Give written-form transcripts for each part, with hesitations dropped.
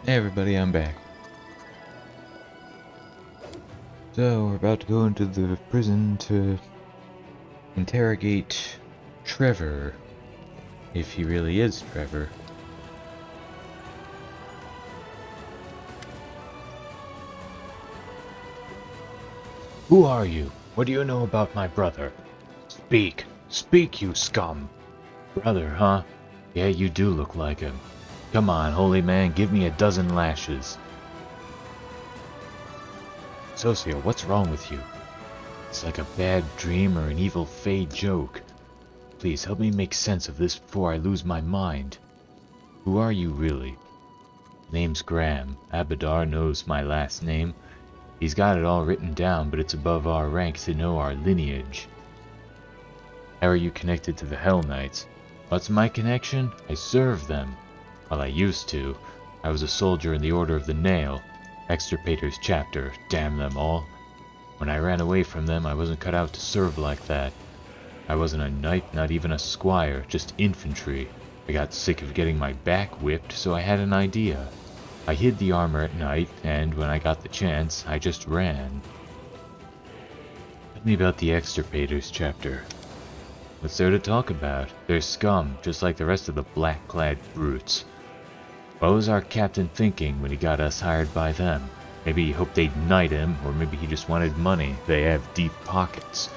Hey everybody, I'm back. So, we're about to go into the prison to interrogate Trevor, if he really is Trevor. Who are you? What do you know about my brother? Speak! Speak, you scum! Brother, huh? Yeah, you do look like him. Come on, holy man, give me a dozen lashes. Sosiel, what's wrong with you? It's like a bad dream or an evil fey joke. Please help me make sense of this before I lose my mind. Who are you really? Name's Graham. Abadar knows my last name. He's got it all written down, but it's above our rank to know our lineage. How are you connected to the Hell Knights? What's my connection? I serve them. Well, I used to. I was a soldier in the Order of the Nail, Extirpators chapter, damn them all. When I ran away from them, I wasn't cut out to serve like that. I wasn't a knight, not even a squire, just infantry. I got sick of getting my back whipped, so I had an idea. I hid the armor at night, and when I got the chance, I just ran. Tell me about the Extirpators chapter. What's there to talk about? They're scum, just like the rest of the black-clad brutes. What was our captain thinking when he got us hired by them? Maybe he hoped they'd knight him, or maybe he just wanted money. They have deep pockets.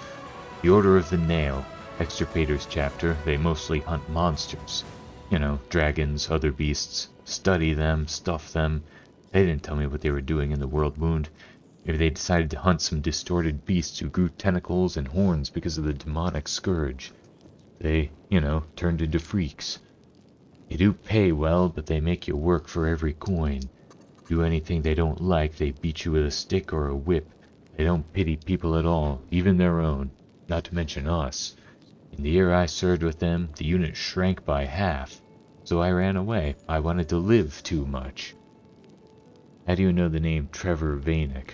The Order of the Nail, Extirpators chapter, they mostly hunt monsters. You know, dragons, other beasts. Study them, stuff them. They didn't tell me what they were doing in the world wound. Maybe they decided to hunt some distorted beasts who grew tentacles and horns because of the demonic scourge. They, turned into freaks. They do pay well, but they make you work for every coin. Do anything they don't like, they beat you with a stick or a whip. They don't pity people at all, even their own, not to mention us. In the year I served with them, the unit shrank by half. So I ran away. I wanted to live too much. How do you know the name Trevor Vanek?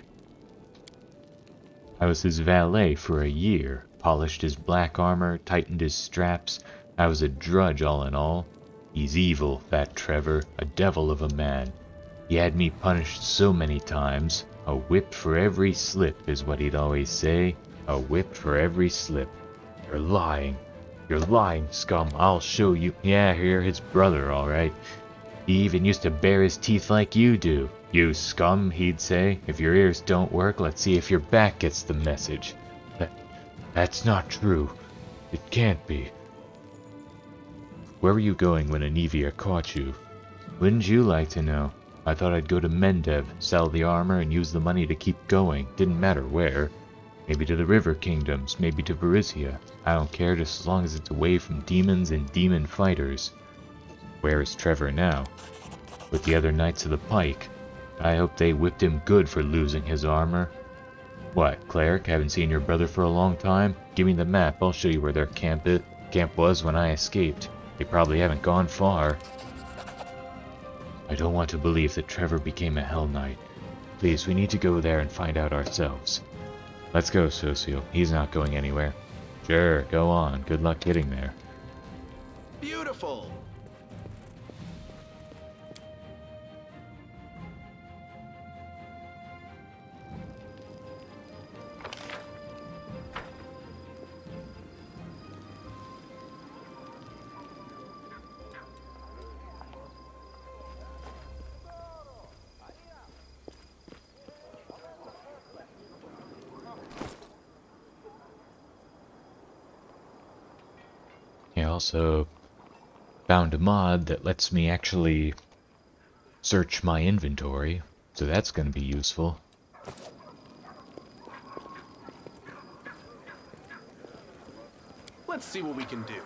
I was his valet for a year, polished his black armor, tightened his straps. I was a drudge all in all. He's evil, that Trevor, a devil of a man. He had me punished so many times. A whip for every slip is what he'd always say. A whip for every slip. You're lying. You're lying, scum. I'll show you. Yeah, you're his brother, all right. He even used to bare his teeth like you do. You scum, he'd say. If your ears don't work, let's see if your back gets the message. That's not true. It can't be. Where were you going when Anivia caught you? Wouldn't you like to know? I thought I'd go to Mendev, sell the armor, and use the money to keep going. Didn't matter where. Maybe to the River Kingdoms, maybe to Varisia. I don't care, just as long as it's away from demons and demon fighters. Where is Trevor now? With the other Knights of the Pike. I hope they whipped him good for losing his armor. What, cleric? Haven't seen your brother for a long time? Give me the map, I'll show you where their camp was when I escaped. They probably haven't gone far. I don't want to believe that Trevor became a Hell Knight. Please, we need to go there and find out ourselves. Let's go, Sosiel. He's not going anywhere. Sure, go on. Good luck getting there. Beautiful! I also found a mod that lets me actually search my inventory, so that's going to be useful. Let's see what we can do.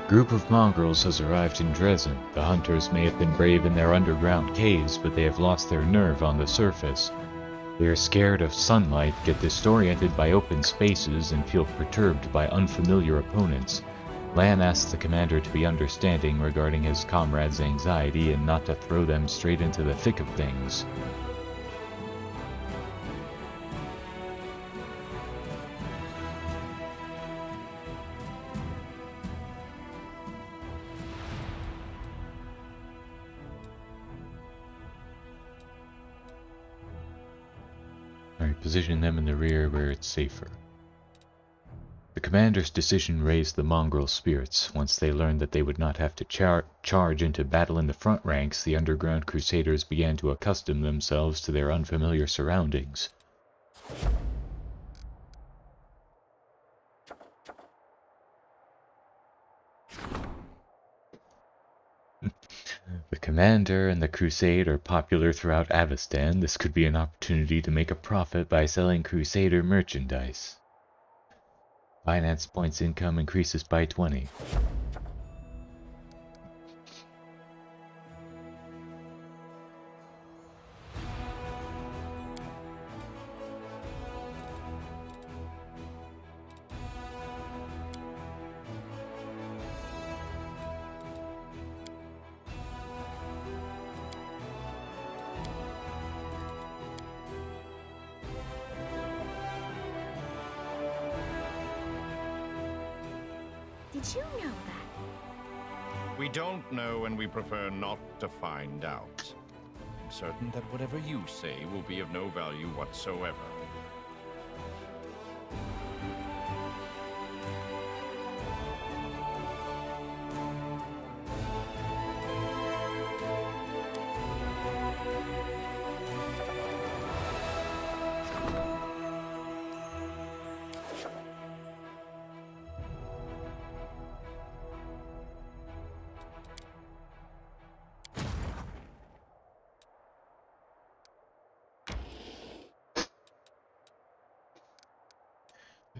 Group of mongrels has arrived in Dresden. The hunters may have been brave in their underground caves, but they have lost their nerve on the surface. They are scared of sunlight, get disoriented by open spaces, and feel perturbed by unfamiliar opponents. Lan asks the commander to be understanding regarding his comrades' anxiety and not to throw them straight into the thick of things. Alright, position them in the rear where it's safer. The commander's decision raised the mongrel spirits. Once they learned that they would not have to charge into battle in the front ranks, the underground crusaders began to accustom themselves to their unfamiliar surroundings. The commander and the crusade are popular throughout Avestan. This could be an opportunity to make a profit by selling crusader merchandise. Finance points income increases by 20. Did you know that? We don't know, and we prefer not to find out. I'm certain that whatever you say will be of no value whatsoever.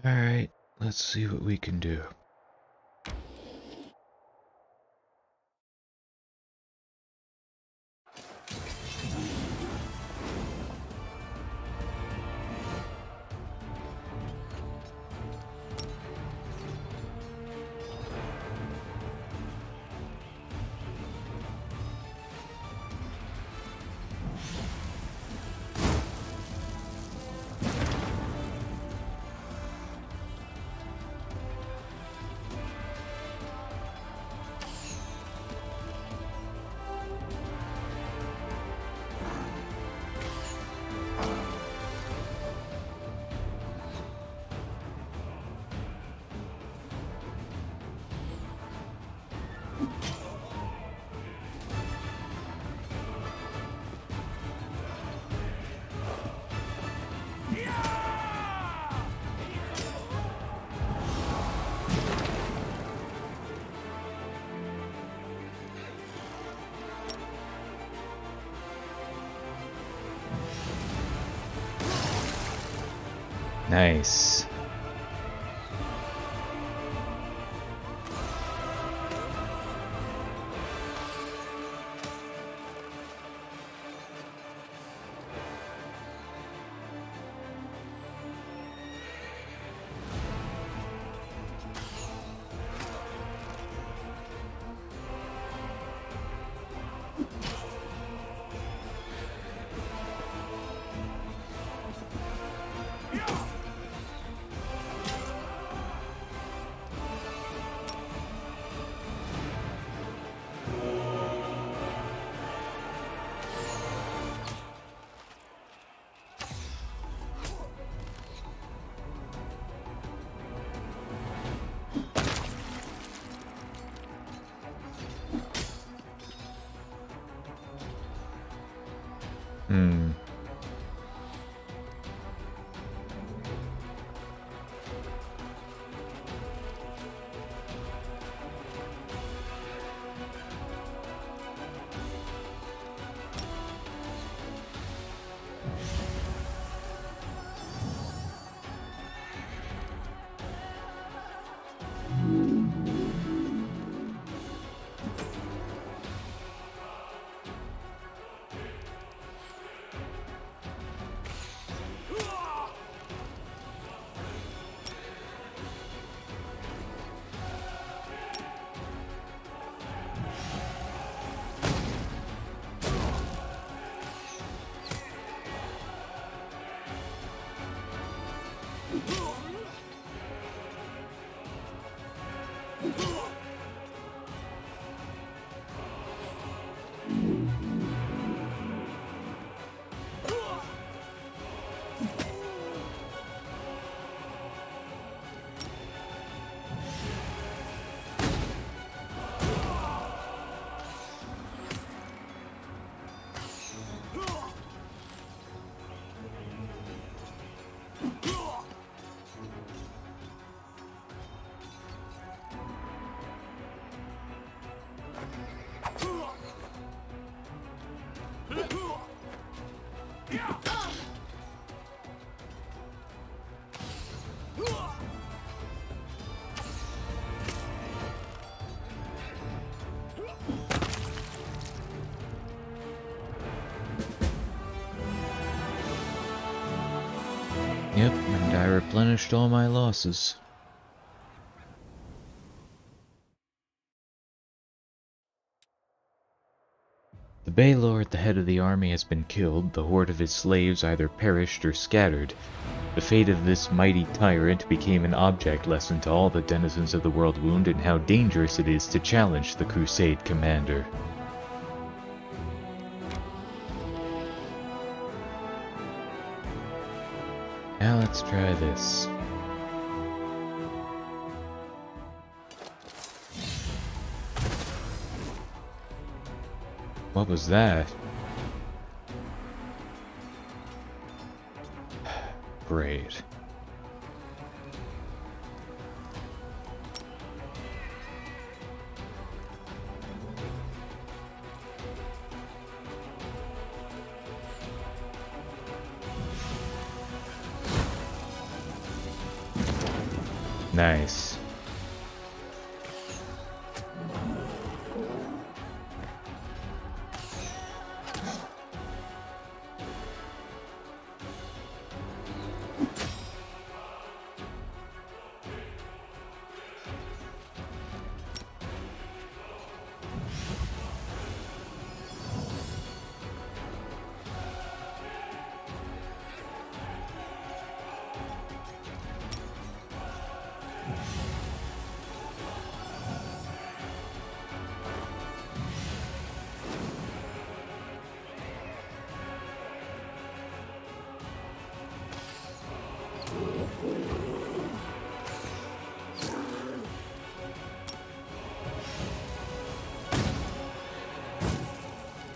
Alright, let's see what we can do. Nice. Yep, and I replenished all my losses. The Baylor at the head of the army has been killed, the horde of his slaves either perished or scattered. The fate of this mighty tyrant became an object lesson to all the denizens of the world wound and how dangerous it is to challenge the Crusade commander. Now let's try this. What was that? Great. Nice.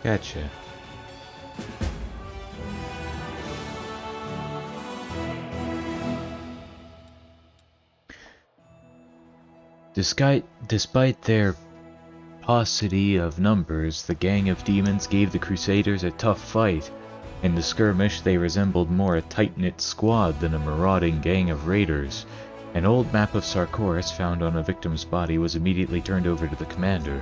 Gotcha. Despite their paucity of numbers, the gang of demons gave the Crusaders a tough fight. In the skirmish, they resembled more a tight-knit squad than a marauding gang of raiders. An old map of Sarkoris found on a victim's body was immediately turned over to the commander.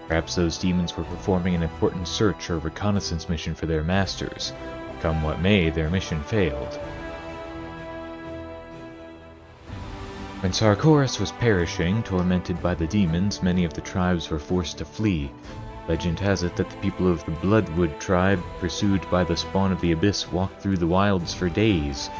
Perhaps those demons were performing an important search or reconnaissance mission for their masters. Come what may, their mission failed. When Sarkoris was perishing, tormented by the demons, many of the tribes were forced to flee. Legend has it that the people of the Bloodwood tribe, pursued by the spawn of the Abyss, walked through the wilds for days.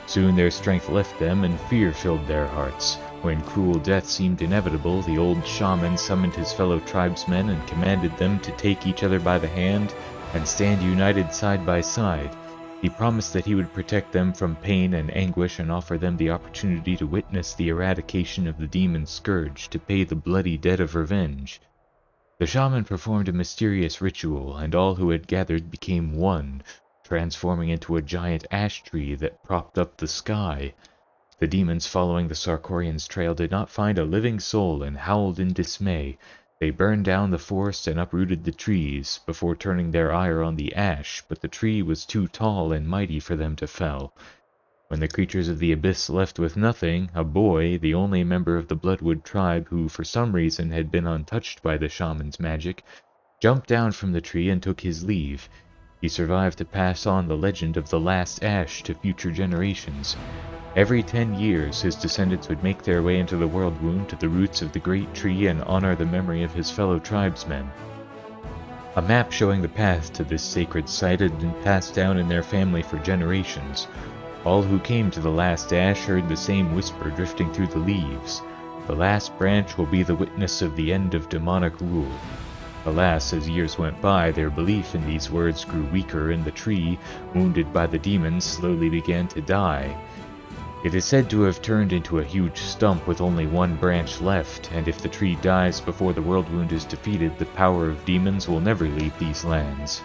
Soon their strength left them and fear filled their hearts. When cruel death seemed inevitable, the old shaman summoned his fellow tribesmen and commanded them to take each other by the hand and stand united side by side. He promised that he would protect them from pain and anguish and offer them the opportunity to witness the eradication of the demon scourge, to pay the bloody debt of revenge. The shaman performed a mysterious ritual, and all who had gathered became one, transforming into a giant ash tree that propped up the sky. The demons following the Sarkorians' trail did not find a living soul and howled in dismay. They burned down the forest and uprooted the trees, before turning their ire on the ash, but the tree was too tall and mighty for them to fell. When the creatures of the Abyss left with nothing, a boy, the only member of the Bloodwood tribe who for some reason had been untouched by the shaman's magic, jumped down from the tree and took his leave. He survived to pass on the legend of the last ash to future generations. Every 10 years, his descendants would make their way into the world wound to the roots of the great tree and honor the memory of his fellow tribesmen. A map showing the path to this sacred site had been passed down in their family for generations. All who came to the last ash heard the same whisper drifting through the leaves. The last branch will be the witness of the end of demonic rule. Alas, as years went by, their belief in these words grew weaker, and the tree, wounded by the demons, slowly began to die. It is said to have turned into a huge stump with only one branch left, and if the tree dies before the world wound is defeated, the power of demons will never leave these lands.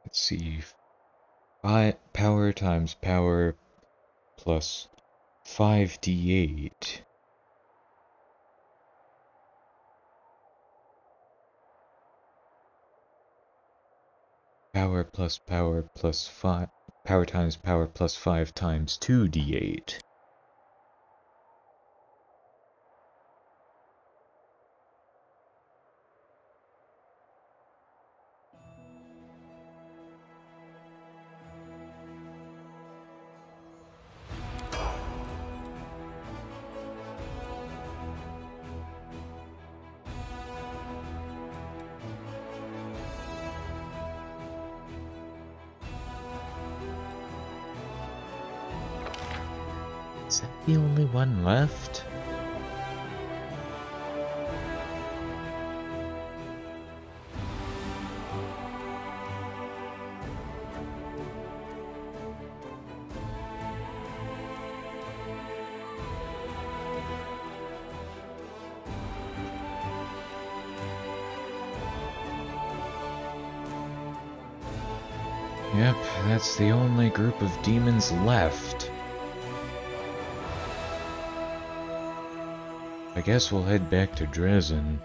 Let's see. Power times power plus 5d8. Power plus power plus 5. Power times power plus 5 times 2d8. Is that the only one left? Yep, that's the only group of demons left. I guess we'll head back to Dresden.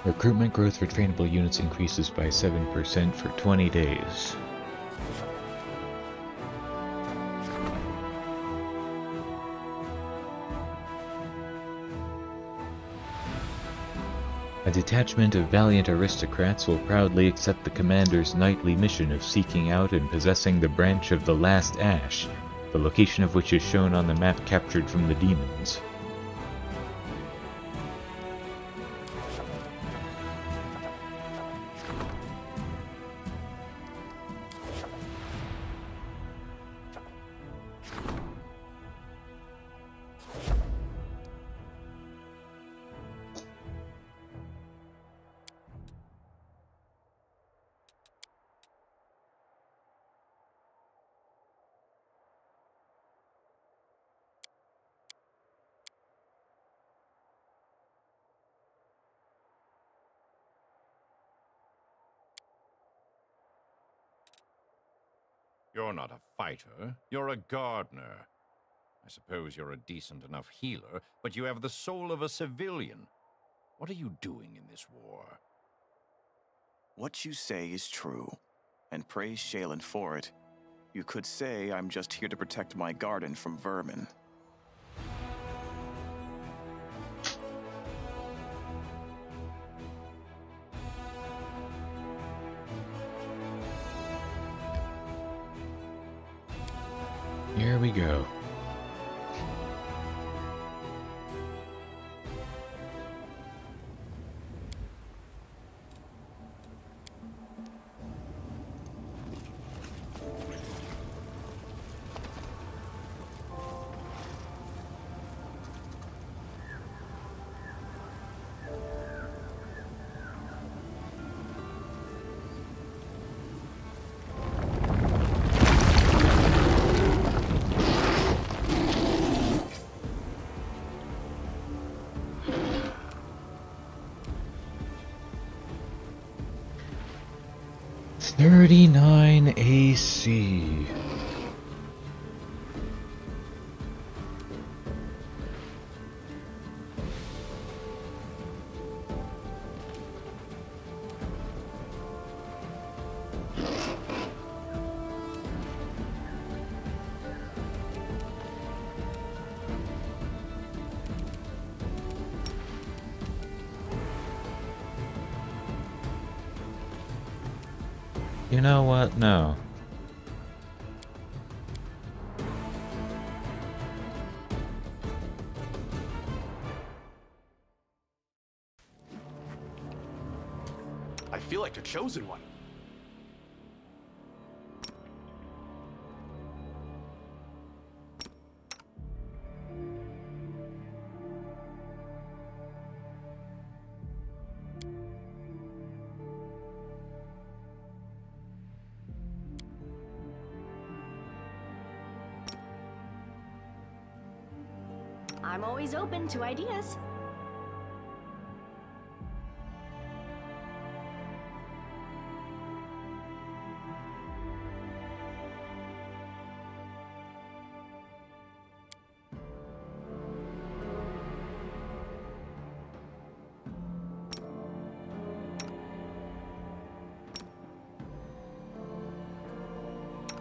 Recruitment growth for trainable units increases by 7% for 20 days. A detachment of valiant aristocrats will proudly accept the commander's nightly mission of seeking out and possessing the branch of the Last Ash, the location of which is shown on the map captured from the demons. You're not a fighter, you're a gardener. I suppose you're a decent enough healer, but you have the soul of a civilian. What are you doing in this war? What you say is true, and praise Shailen for it. You could say I'm just here to protect my garden from vermin. Here we go. 39 AC. You know what? No. I feel like a chosen one. I'm always open to ideas.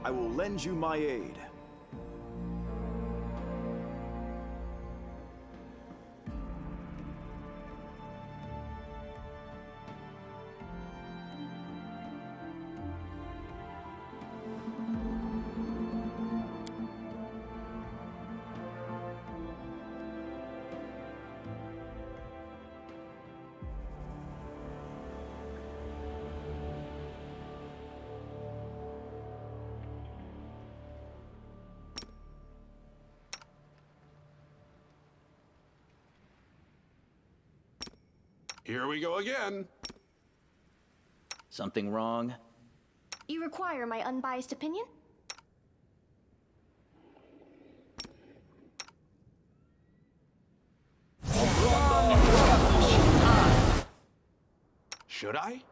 I will lend you my aid. Here we go again. Something wrong? You require my unbiased opinion? Should I?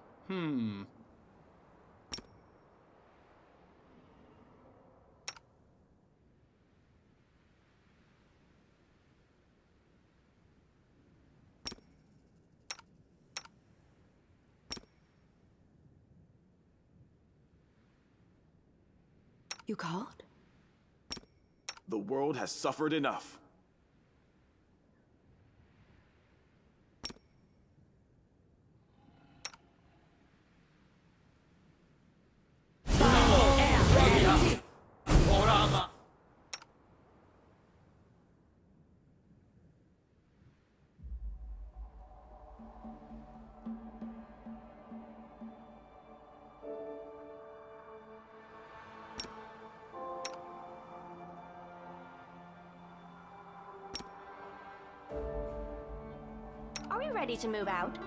You called? The world has suffered enough. Are we ready to move out?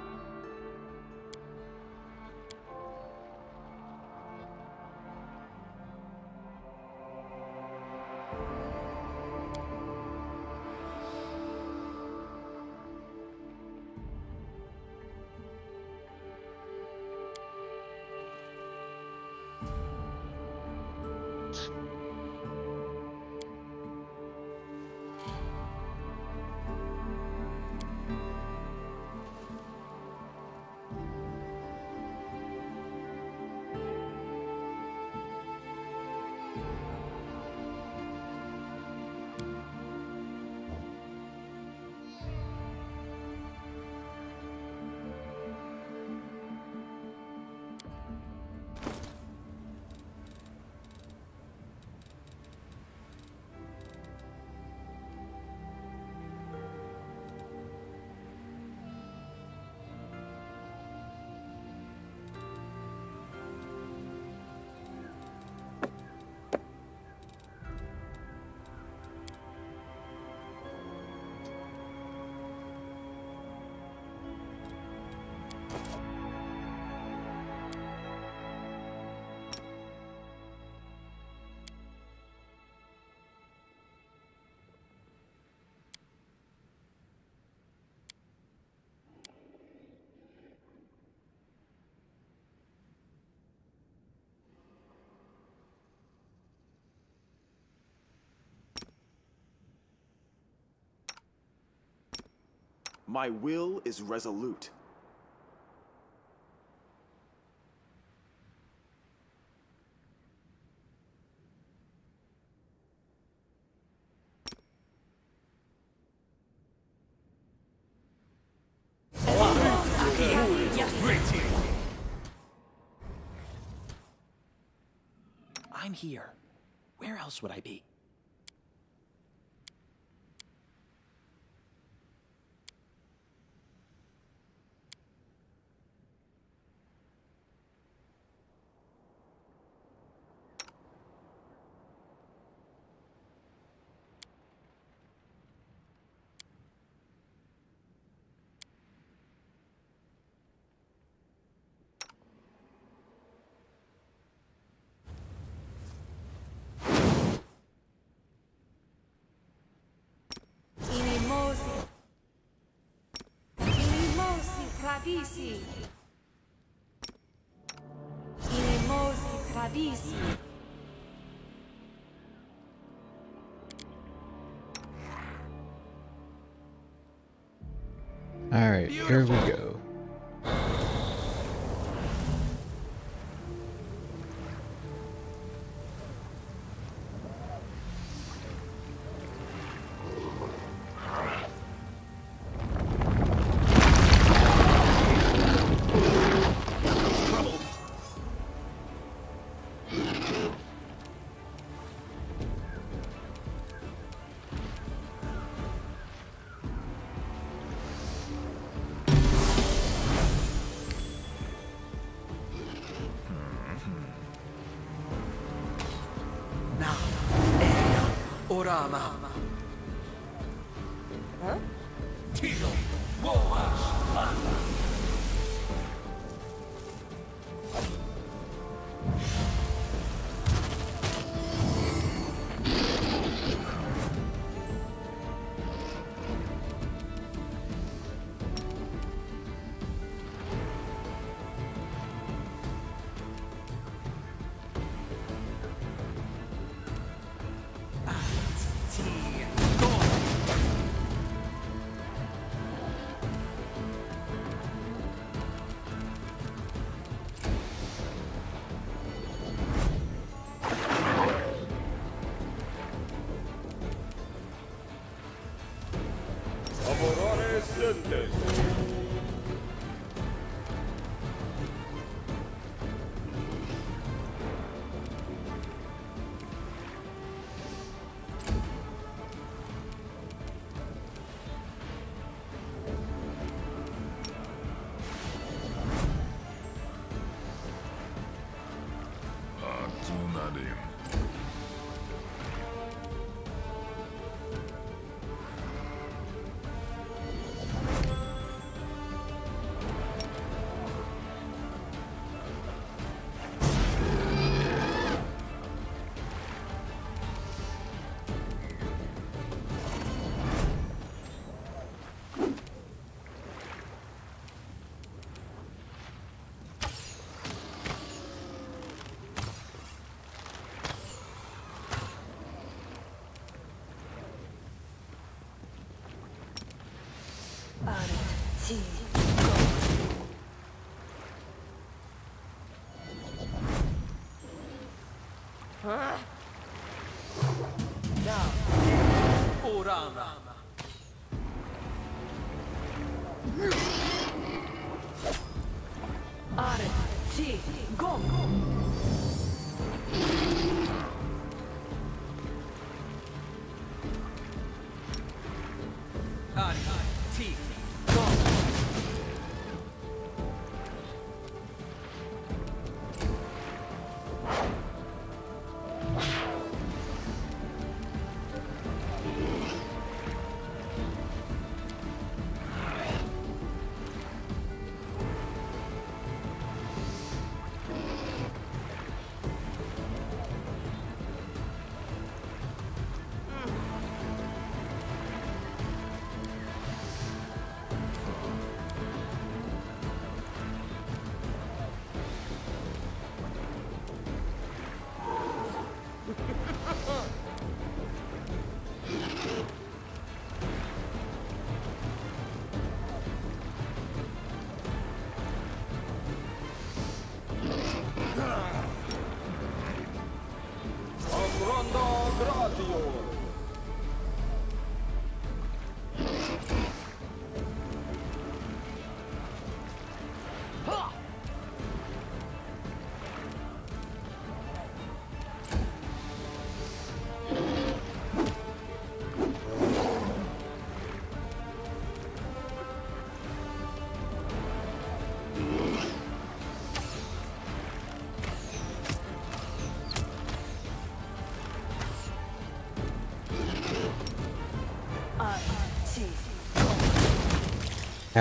My will is resolute. I'm here. Where else would I be? Kravisi. Inimosi Kravisi. Alright, here we go. Orama. Huh? Tilo. Woash. Huh? Orama. Arti. Gong. Arti.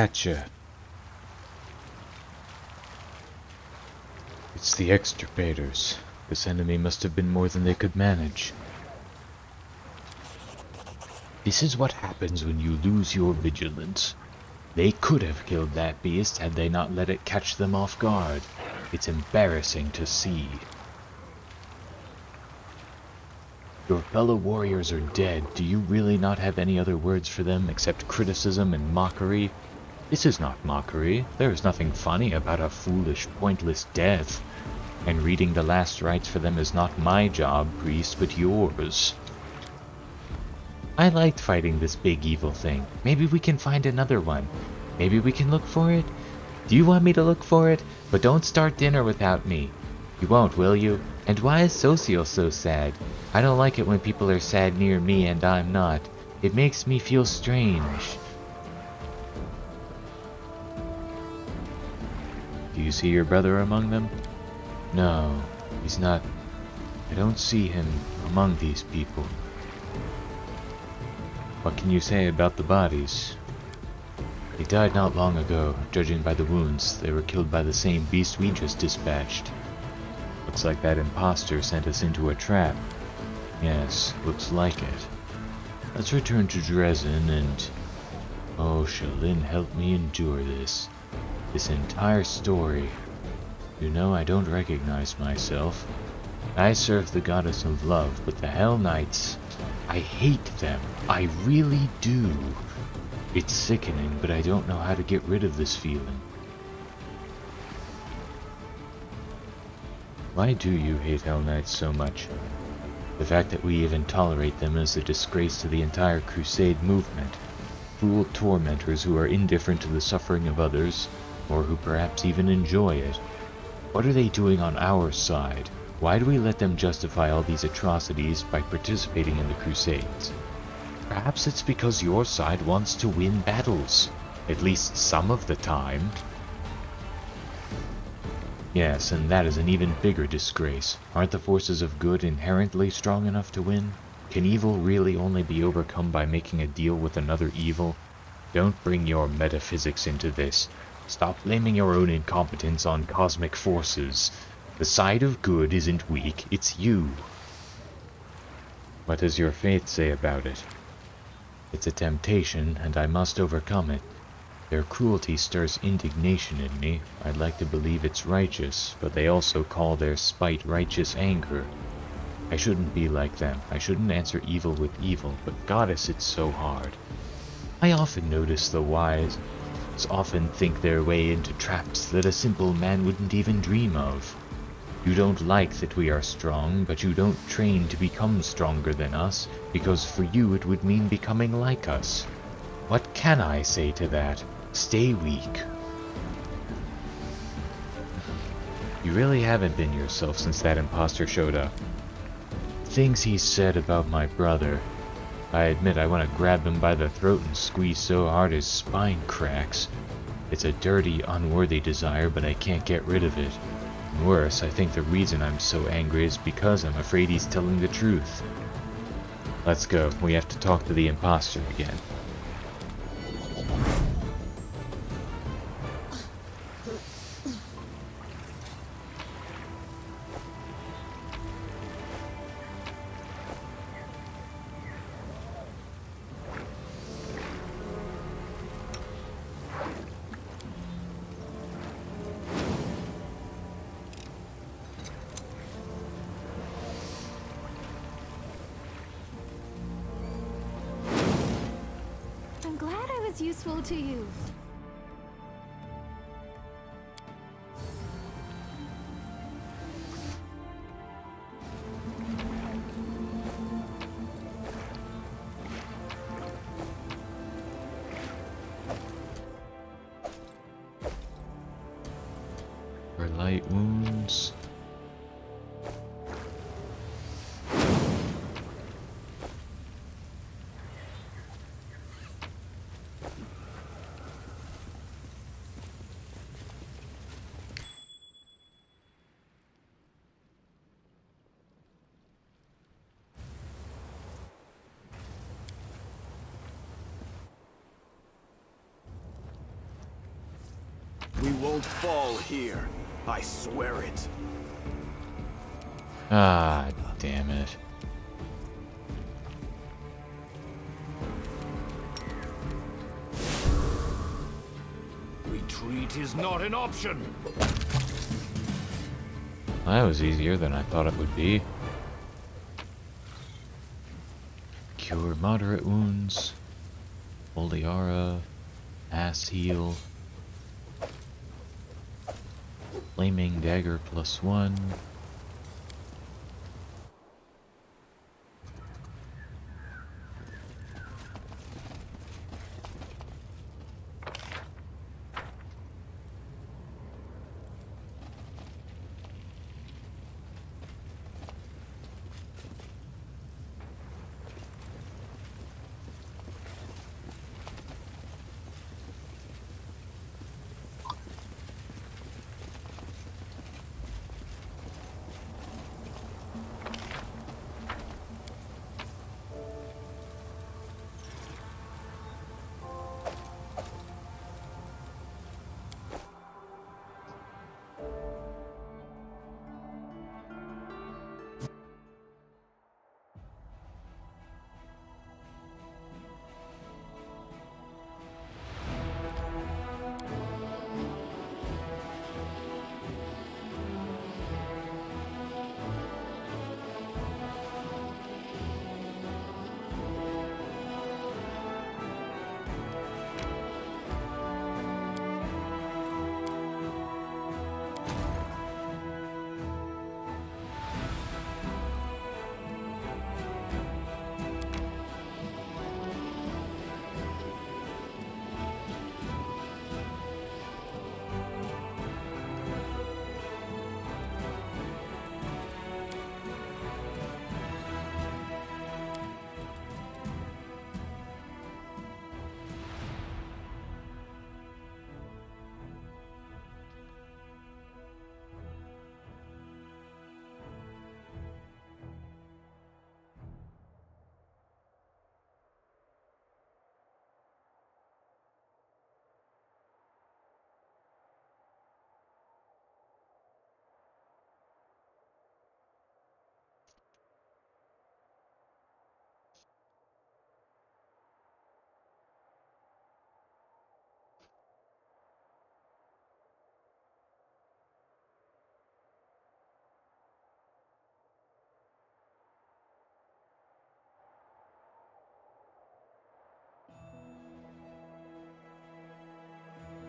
Gotcha. It's the extirpators. This enemy must have been more than they could manage. This is what happens when you lose your vigilance. They could have killed that beast had they not let it catch them off guard. It's embarrassing to see. Your fellow warriors are dead. Do you really not have any other words for them except criticism and mockery? This is not mockery. There is nothing funny about a foolish, pointless death. And reading the last rites for them is not my job, priest, but yours. I liked fighting this big evil thing. Maybe we can find another one. Maybe we can look for it? Do you want me to look for it? But don't start dinner without me. You won't, will you? And why is Sosiel so sad? I don't like it when people are sad near me and I'm not. It makes me feel strange. Do you see your brother among them? No, he's not. I don't see him among these people. What can you say about the bodies? They died not long ago. Judging by the wounds, they were killed by the same beast we just dispatched. Looks like that imposter sent us into a trap. Yes, looks like it. Let's return to Dresden and... Oh, Shalin, help me endure this. This entire story. You know, I don't recognize myself. I serve the goddess of love, but the Hell Knights, I hate them. I really do. It's sickening, but I don't know how to get rid of this feeling. Why do you hate Hell Knights so much? The fact that we even tolerate them is a disgrace to the entire Crusade movement. Cruel tormentors who are indifferent to the suffering of others, or who perhaps even enjoy it. What are they doing on our side? Why do we let them justify all these atrocities by participating in the Crusades? Perhaps it's because your side wants to win battles, at least some of the time. Yes, and that is an even bigger disgrace. Aren't the forces of good inherently strong enough to win? Can evil really only be overcome by making a deal with another evil? Don't bring your metaphysics into this. Stop blaming your own incompetence on cosmic forces. The side of good isn't weak, it's you. What does your faith say about it? It's a temptation, and I must overcome it. Their cruelty stirs indignation in me. I'd like to believe it's righteous, but they also call their spite righteous anger. I shouldn't be like them. I shouldn't answer evil with evil, but goddess, it's so hard. I often notice the wise often think their way into traps that a simple man wouldn't even dream of. You don't like that we are strong, but you don't train to become stronger than us, because for you it would mean becoming like us. What can I say to that? Stay weak. You really haven't been yourself since that imposter showed up. Things he said about my brother. I admit I want to grab him by the throat and squeeze so hard his spine cracks. It's a dirty, unworthy desire, but I can't get rid of it. And worse, I think the reason I'm so angry is because I'm afraid he's telling the truth. Let's go. We have to talk to the imposter again. I'm glad I was useful to you. light wounds. We won't fall here. I swear it. Ah, damn it. Retreat is not an option. That was easier than I thought it would be. Cure moderate wounds. Oliara. Ass heal. Flaming dagger +1.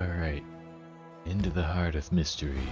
Alright, into the heart of mystery.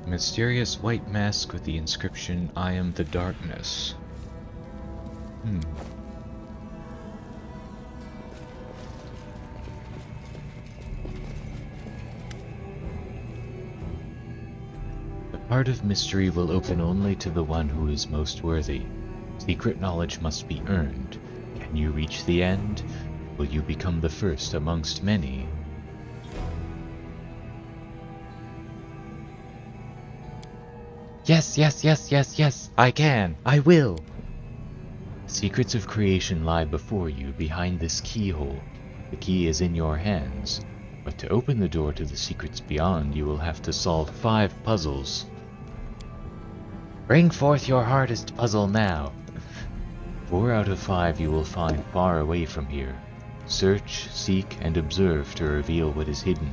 Mysterious white mask with the inscription, "I am the darkness." Heart of Mystery will open only to the one who is most worthy. Secret knowledge must be earned. Can you reach the end? Will you become the first amongst many? Yes, yes, yes, yes, yes, I can, I will! Secrets of creation lie before you behind this keyhole. The key is in your hands, but to open the door to the secrets beyond, you will have to solve 5 puzzles. Bring forth your hardest puzzle now. 4 out of 5 you will find far away from here. Search, seek, and observe to reveal what is hidden.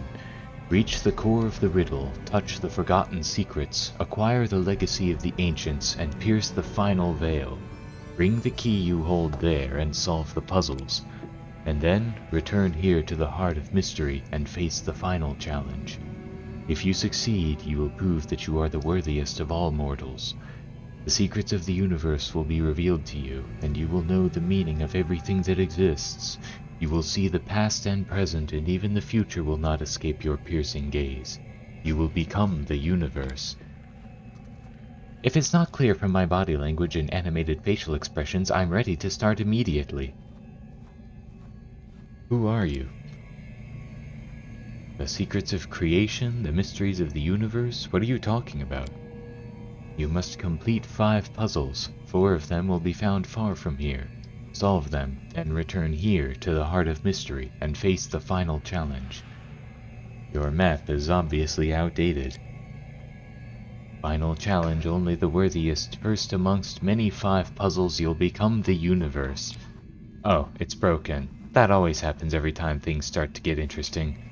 Reach the core of the riddle, touch the forgotten secrets, acquire the legacy of the ancients, and pierce the final veil. Bring the key you hold there and solve the puzzles. And then return here to the Heart of Mystery and face the final challenge. If you succeed, you will prove that you are the worthiest of all mortals. The secrets of the universe will be revealed to you, and you will know the meaning of everything that exists. You will see the past and present, and even the future will not escape your piercing gaze. You will become the universe. If it's not clear from my body language and animated facial expressions, I'm ready to start immediately. Who are you? The secrets of creation, the mysteries of the universe? What are you talking about? You must complete 5 puzzles. 4 of them will be found far from here. Solve them, then return here to the Heart of Mystery and face the final challenge. Your map is obviously outdated. Final challenge, only the worthiest. First amongst many 5 puzzles, you'll become the universe. Oh, it's broken. That always happens every time things start to get interesting.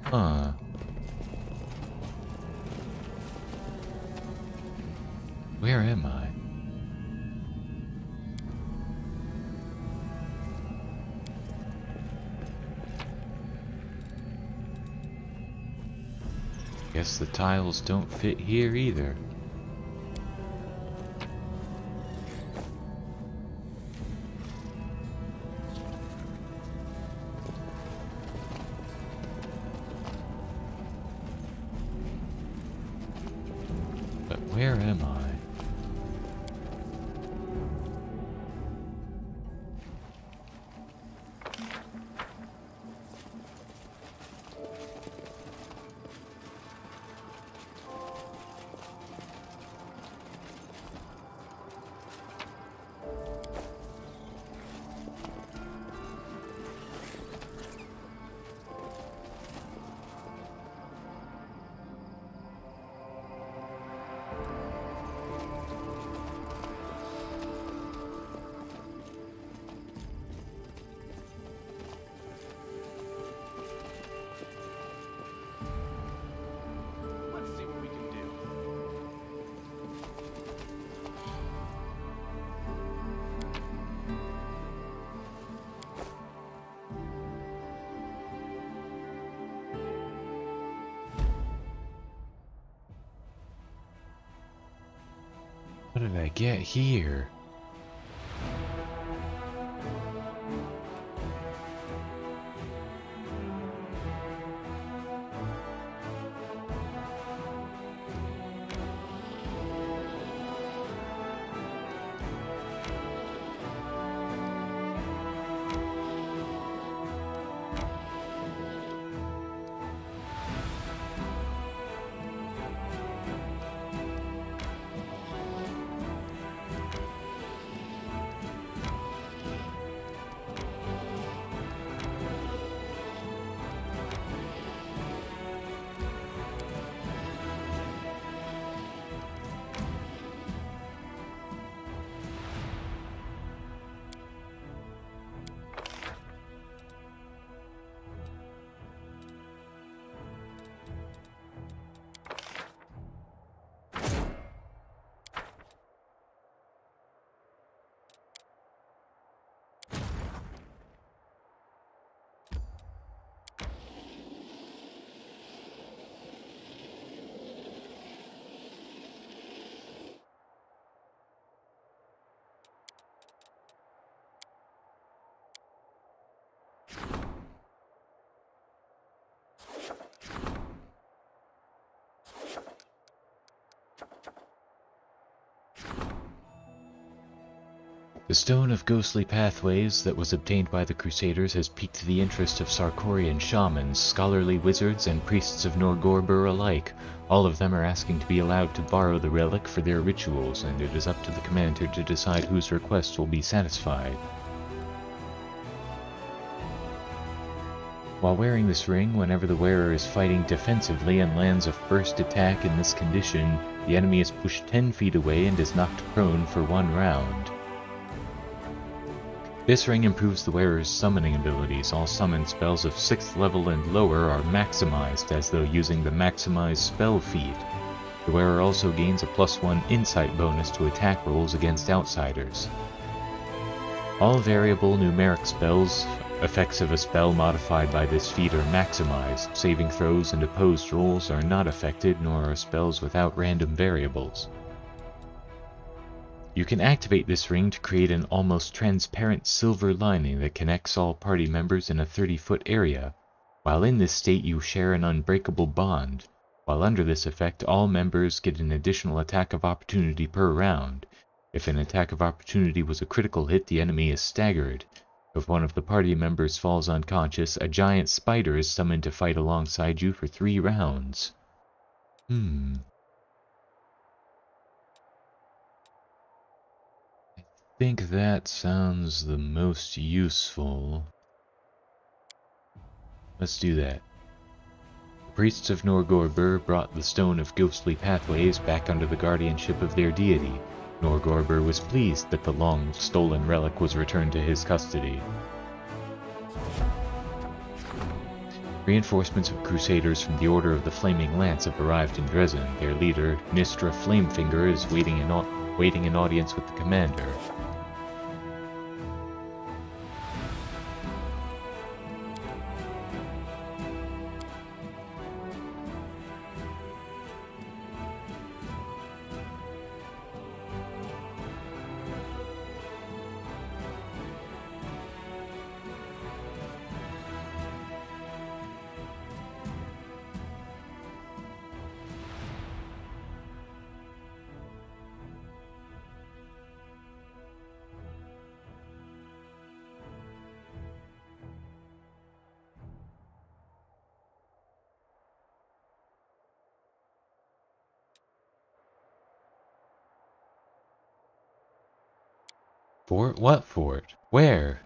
Huh. Where am I? Guess the tiles don't fit here either. But where am I? Let's see what we can do. What did I get here? Stone of Ghostly Pathways that was obtained by the Crusaders has piqued the interest of Sarkorian shamans, scholarly wizards, and priests of Norgorbur alike. All of them are asking to be allowed to borrow the relic for their rituals, and it is up to the commander to decide whose requests will be satisfied. While wearing this ring, whenever the wearer is fighting defensively and lands a first attack in this condition, the enemy is pushed 10 feet away and is knocked prone for 1 round. This ring improves the wearer's summoning abilities. All summon spells of 6th level and lower are maximized as though using the maximized spell feat. The wearer also gains a +1 insight bonus to attack rolls against outsiders. All variable numeric spells, effects of a spell modified by this feat are maximized. Saving throws and opposed rolls are not affected, nor are spells without random variables. You can activate this ring to create an almost transparent silver lining that connects all party members in a 30-foot area. While in this state, you share an unbreakable bond. While under this effect, all members get an additional attack of opportunity per round. If an attack of opportunity was a critical hit, the enemy is staggered. If one of the party members falls unconscious, a giant spider is summoned to fight alongside you for 3 rounds. I think that sounds the most useful. Let's do that. The priests of Norgorbur brought the Stone of Ghostly Pathways back under the guardianship of their deity. Norgorbur was pleased that the long-stolen relic was returned to his custody. Reinforcements of Crusaders from the Order of the Flaming Lance have arrived in Dresden. Their leader, Nistra Flamefinger, is waiting an audience with the commander. Fort? What fort? Where?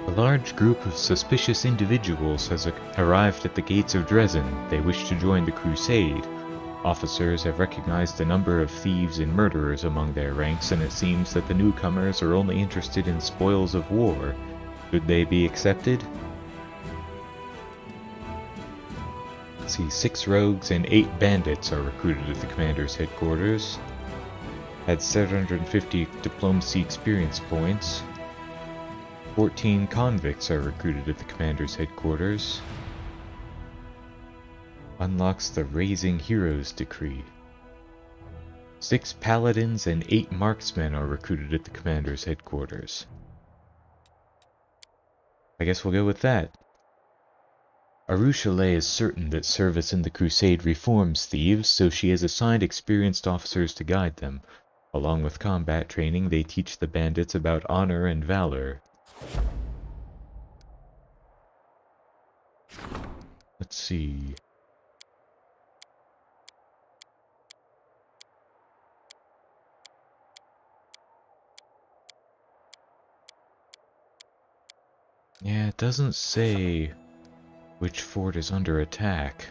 A large group of suspicious individuals has arrived at the gates of Dresden. They wish to join the crusade. Officers have recognized a number of thieves and murderers among their ranks, and it seems that the newcomers are only interested in spoils of war. Should they be accepted? Let's see, 6 rogues and 8 bandits are recruited at the commander's headquarters. Had 750 diplomacy experience points. 14 convicts are recruited at the commander's headquarters. Unlocks the Raising Heroes decree. 6 paladins and 8 marksmen are recruited at the commander's headquarters. I guess we'll go with that. Arushale is certain that service in the crusade reforms thieves, so she has assigned experienced officers to guide them. Along with combat training, they teach the bandits about honor and valor. Let's see. Yeah, it doesn't say which fort is under attack.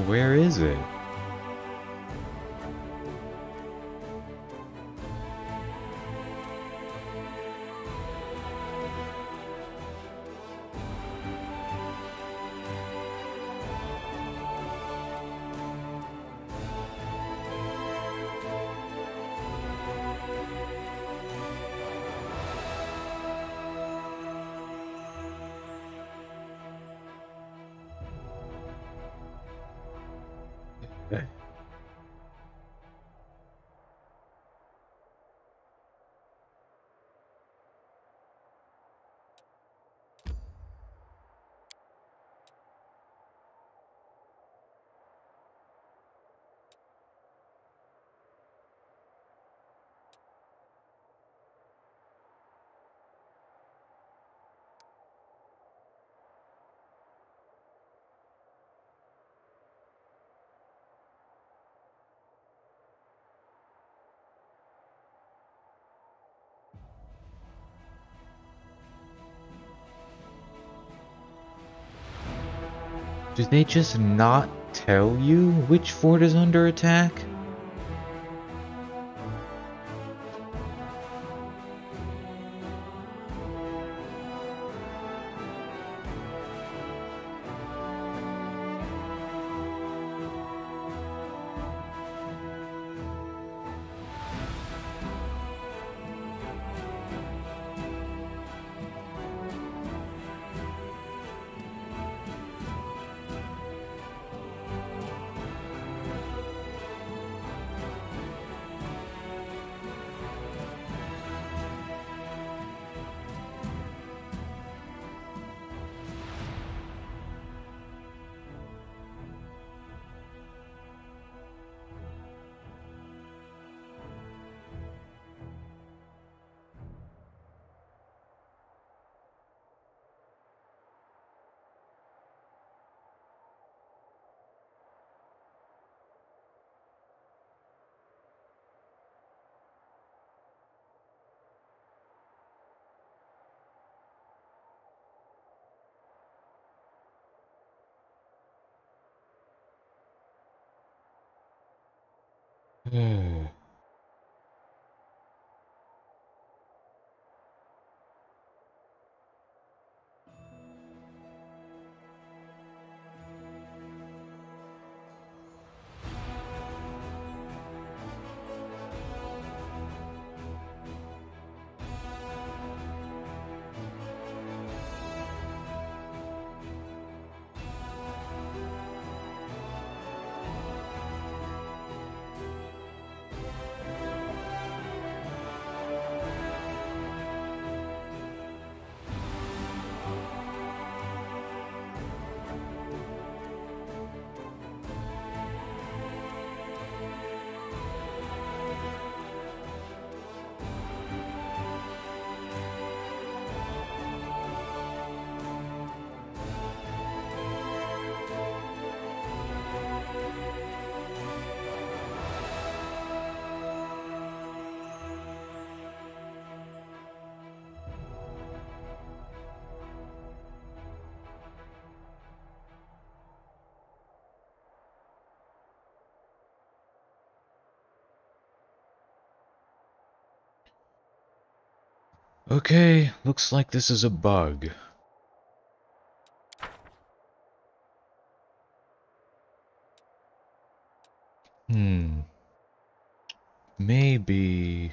Well, where is it? Did they just not tell you which fort is under attack? Okay, looks like this is a bug. Maybe...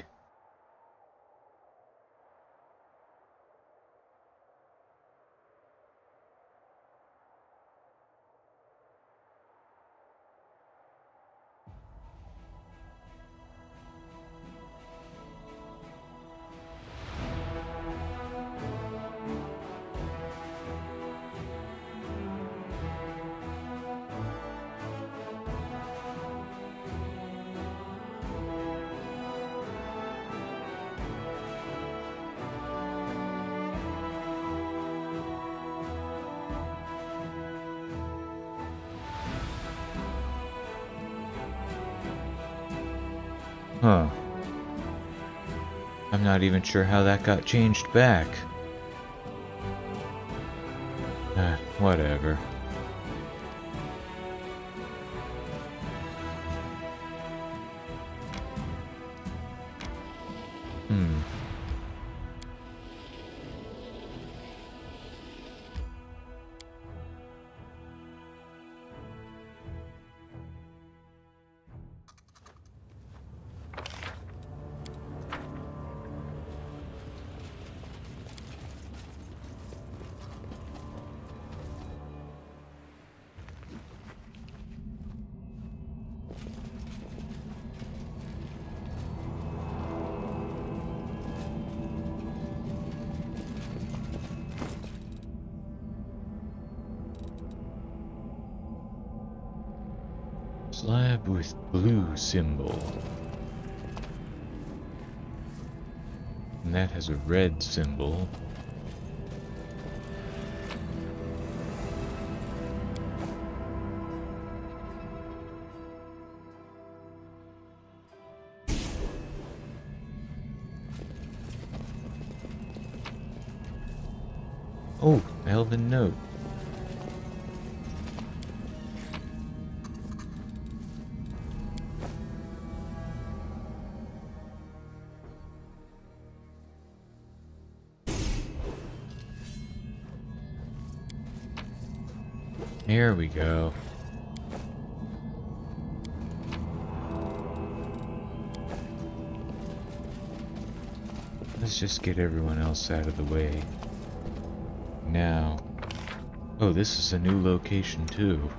Huh. I'm not even sure how that got changed back. Whatever. Slab with blue symbol. And that has a red symbol. Oh, Elven note. Here we go. Let's just get everyone else out of the way. Now. Oh, this is a new location too.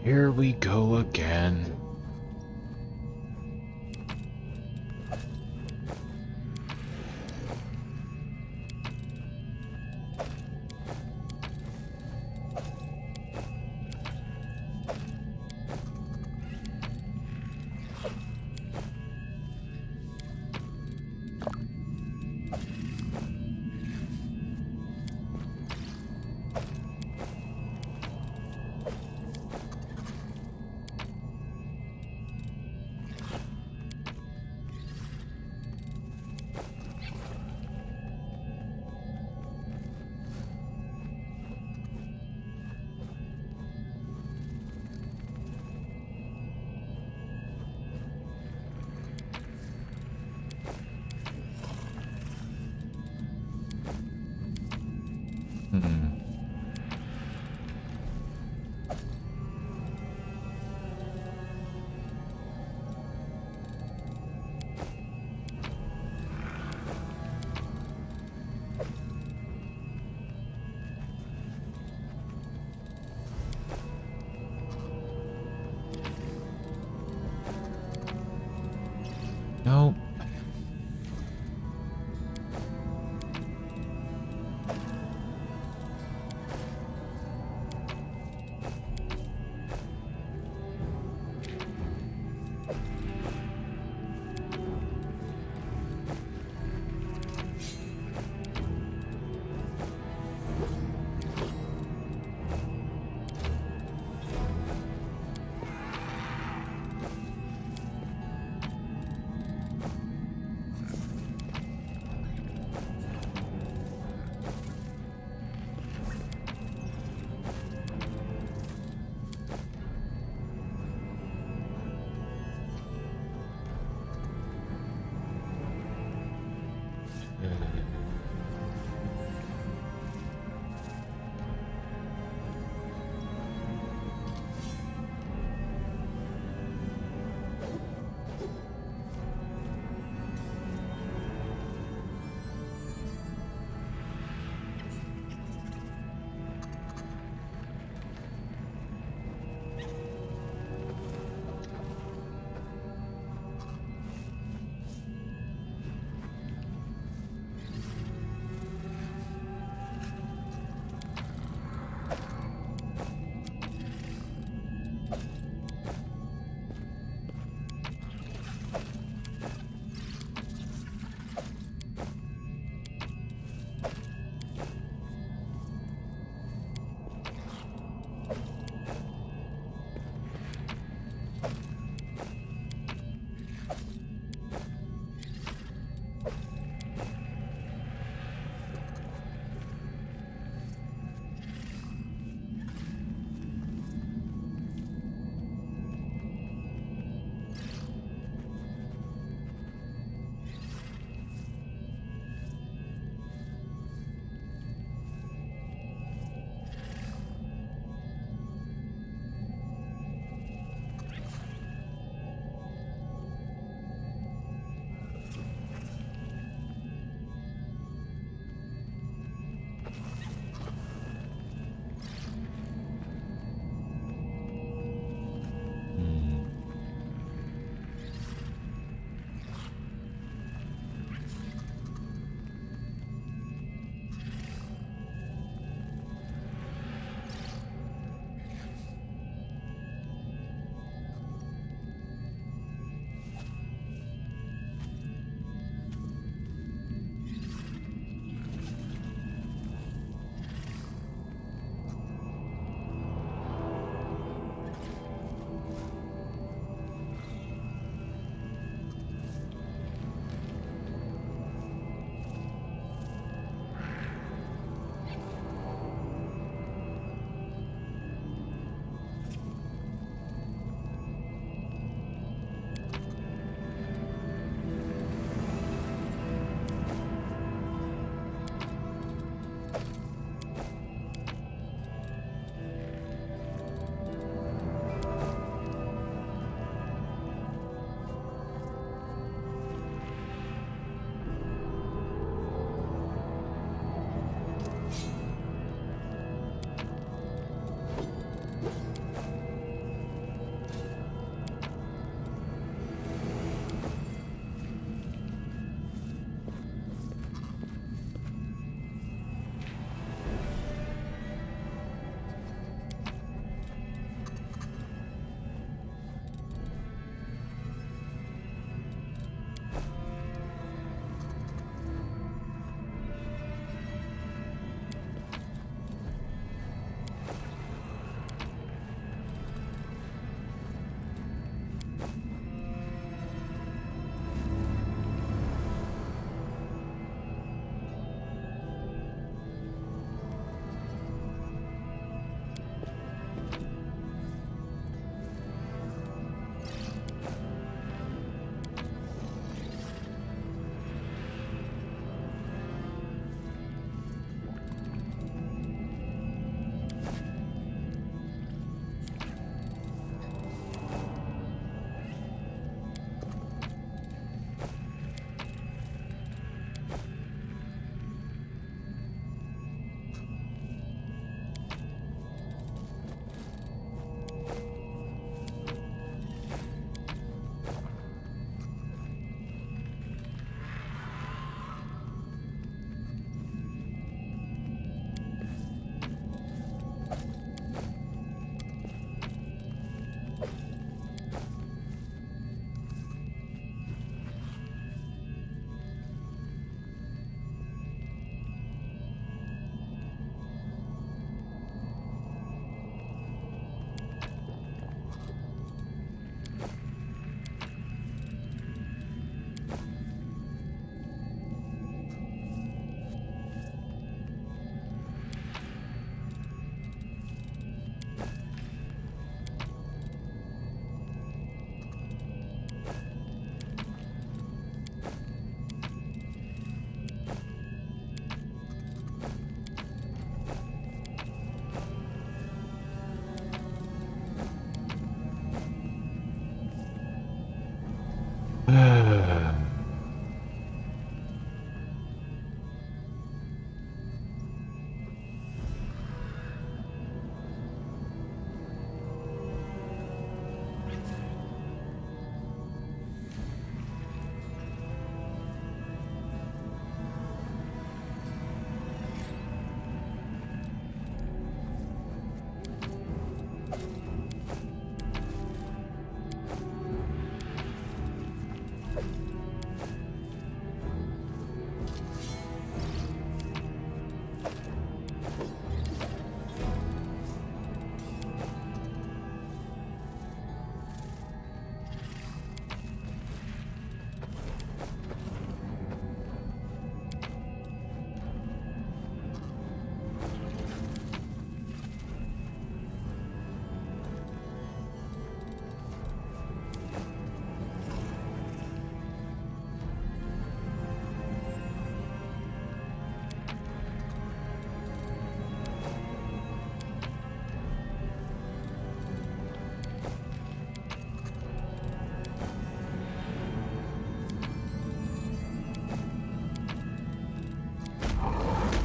Here we go again. Nope.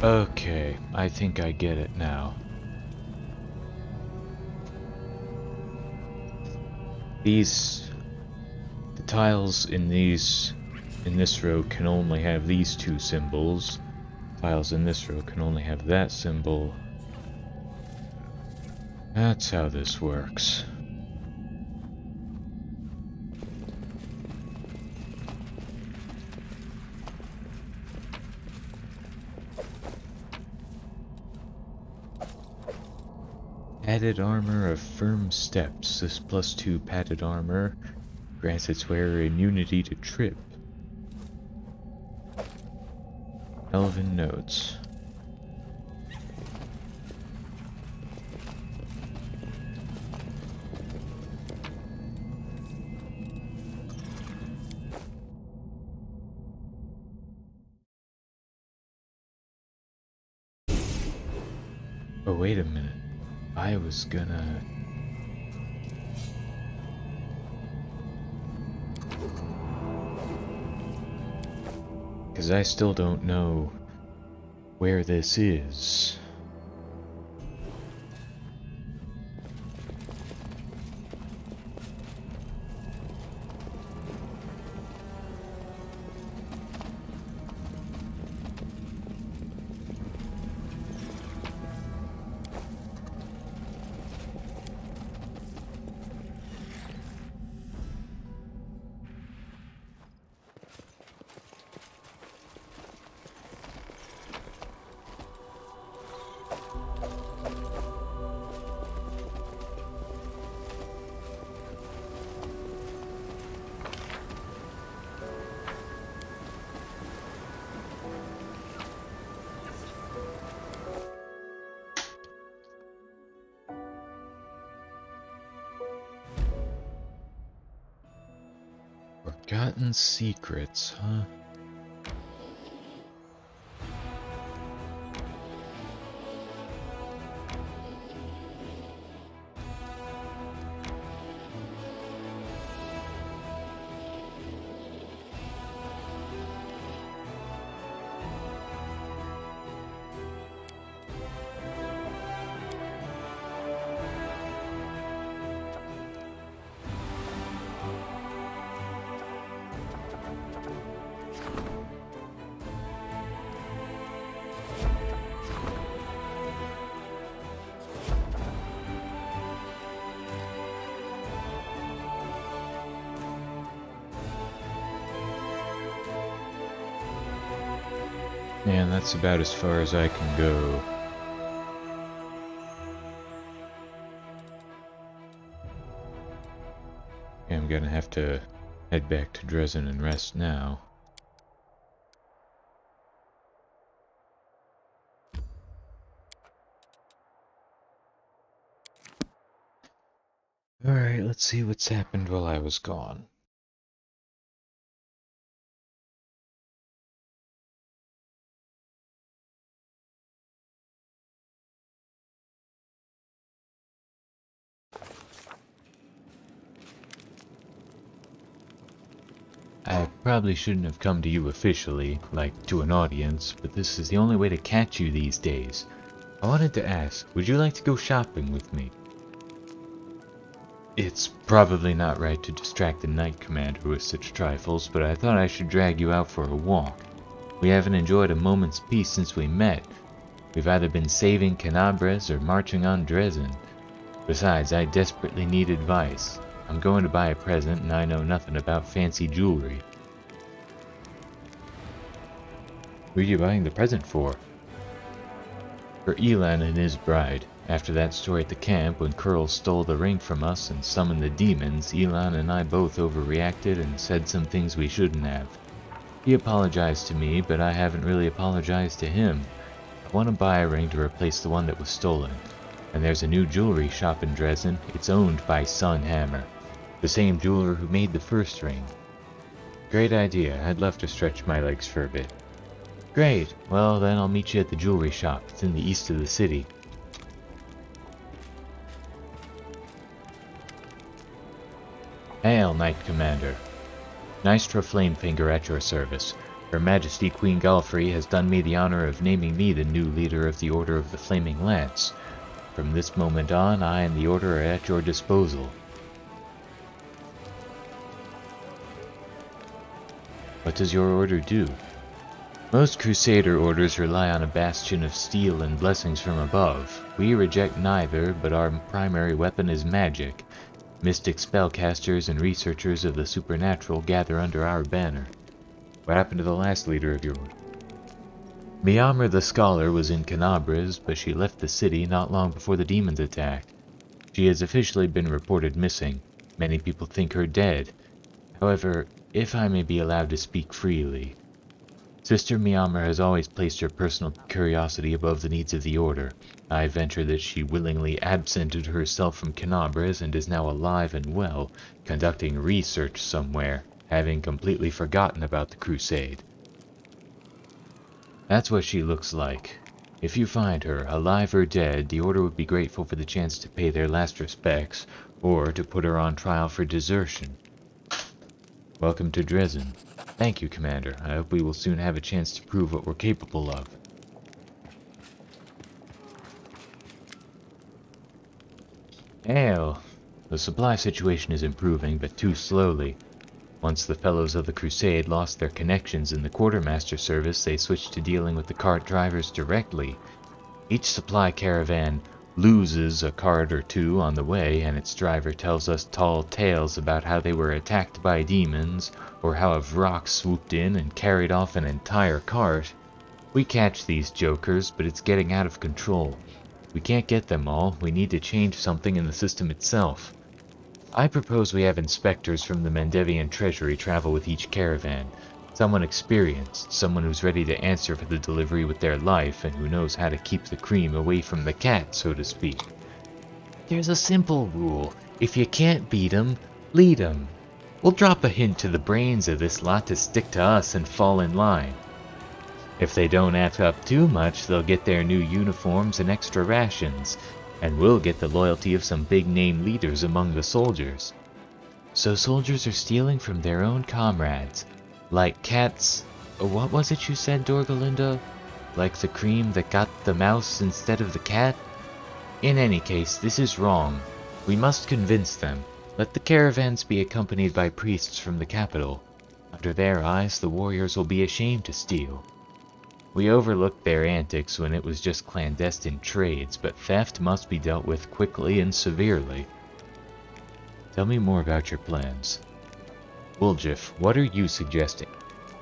Okay, I think I get it now. The tiles in this row can only have these two symbols. Tiles in this row can only have that symbol. That's how this works. Padded armor of firm steps. This +2 padded armor grants its wearer immunity to trip. Elven notes. Oh, wait a minute. I was gonna... Because I still don't know where this is. Forgotten secrets, huh? Man, that's about as far as I can go. I'm gonna have to head back to Dresden and rest now. Alright, let's see what's happened while I was gone. I probably shouldn't have come to you officially, like to an audience, but this is the only way to catch you these days. I wanted to ask, would you like to go shopping with me? It's probably not right to distract the Knight Commander with such trifles, but I thought I should drag you out for a walk. We haven't enjoyed a moment's peace since we met. We've either been saving Canabres or marching on Dresden. Besides, I desperately need advice. I'm going to buy a present and I know nothing about fancy jewelry. Who are you buying the present for? For Elan and his bride. After that story at the camp when Curl stole the ring from us and summoned the demons, Elan and I both overreacted and said some things we shouldn't have. He apologized to me, but I haven't really apologized to him. I want to buy a ring to replace the one that was stolen. And there's a new jewelry shop in Dresden. It's owned by Sunhammer, the same jeweler who made the first ring. Great idea. I'd love to stretch my legs for a bit. Great. Well, then I'll meet you at the jewelry shop. It's in the east of the city. Hail, Knight Commander. Nystra Flamefinger at your service. Her Majesty Queen Galfrey has done me the honor of naming me the new leader of the Order of the Flaming Lance. From this moment on, I and the Order are at your disposal. What does your order do? Most Crusader orders rely on a bastion of steel and blessings from above. We reject neither, but our primary weapon is magic. Mystic spellcasters and researchers of the supernatural gather under our banner. What happened to the last leader of your order? Miamr the Scholar was in Canabras, but she left the city not long before the demons attacked. She has officially been reported missing. Many people think her dead. However, if I may be allowed to speak freely, Sister Miamr has always placed her personal curiosity above the needs of the Order. I venture that she willingly absented herself from Canabras and is now alive and well, conducting research somewhere, having completely forgotten about the crusade. That's what she looks like. If you find her, alive or dead, the Order would be grateful for the chance to pay their last respects, or to put her on trial for desertion. Welcome to Dresden. Thank you, Commander. I hope we will soon have a chance to prove what we're capable of. Well, the supply situation is improving, but too slowly. Once the Fellows of the Crusade lost their connections in the Quartermaster service, they switched to dealing with the cart drivers directly. Each supply caravan loses a cart or two on the way, and its driver tells us tall tales about how they were attacked by demons, or how a Vrock swooped in and carried off an entire cart. We catch these jokers, but it's getting out of control. We can't get them all. We need to change something in the system itself. I propose we have inspectors from the Mendevian Treasury travel with each caravan. Someone experienced, someone who's ready to answer for the delivery with their life, and who knows how to keep the cream away from the cat, so to speak. There's a simple rule. If you can't beat 'em, lead 'em. We'll drop a hint to the brains of this lot to stick to us and fall in line. If they don't act up too much, they'll get their new uniforms and extra rations, and we'll get the loyalty of some big-name leaders among the soldiers. So soldiers are stealing from their own comrades. Like cats... What was it you said, Dorgalinda? Like the cream that got the mouse instead of the cat? In any case, this is wrong. We must convince them. Let the caravans be accompanied by priests from the capital. Under their eyes, the warriors will be ashamed to steal. We overlooked their antics when it was just clandestine trades, but theft must be dealt with quickly and severely. Tell me more about your plans. Woljif, what are you suggesting?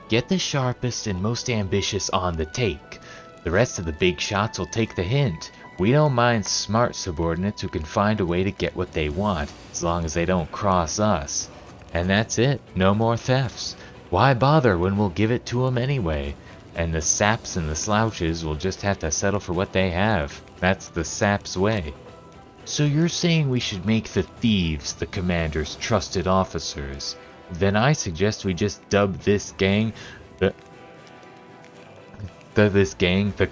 Get the sharpest and most ambitious on the take. The rest of the big shots will take the hint. We don't mind smart subordinates who can find a way to get what they want, as long as they don't cross us. And that's it. No more thefts. Why bother when we'll give it to them anyway? And the saps and the slouches will just have to settle for what they have. That's the saps' way. So you're saying we should make the thieves the commander's trusted officers? Then I suggest we just dub this gang the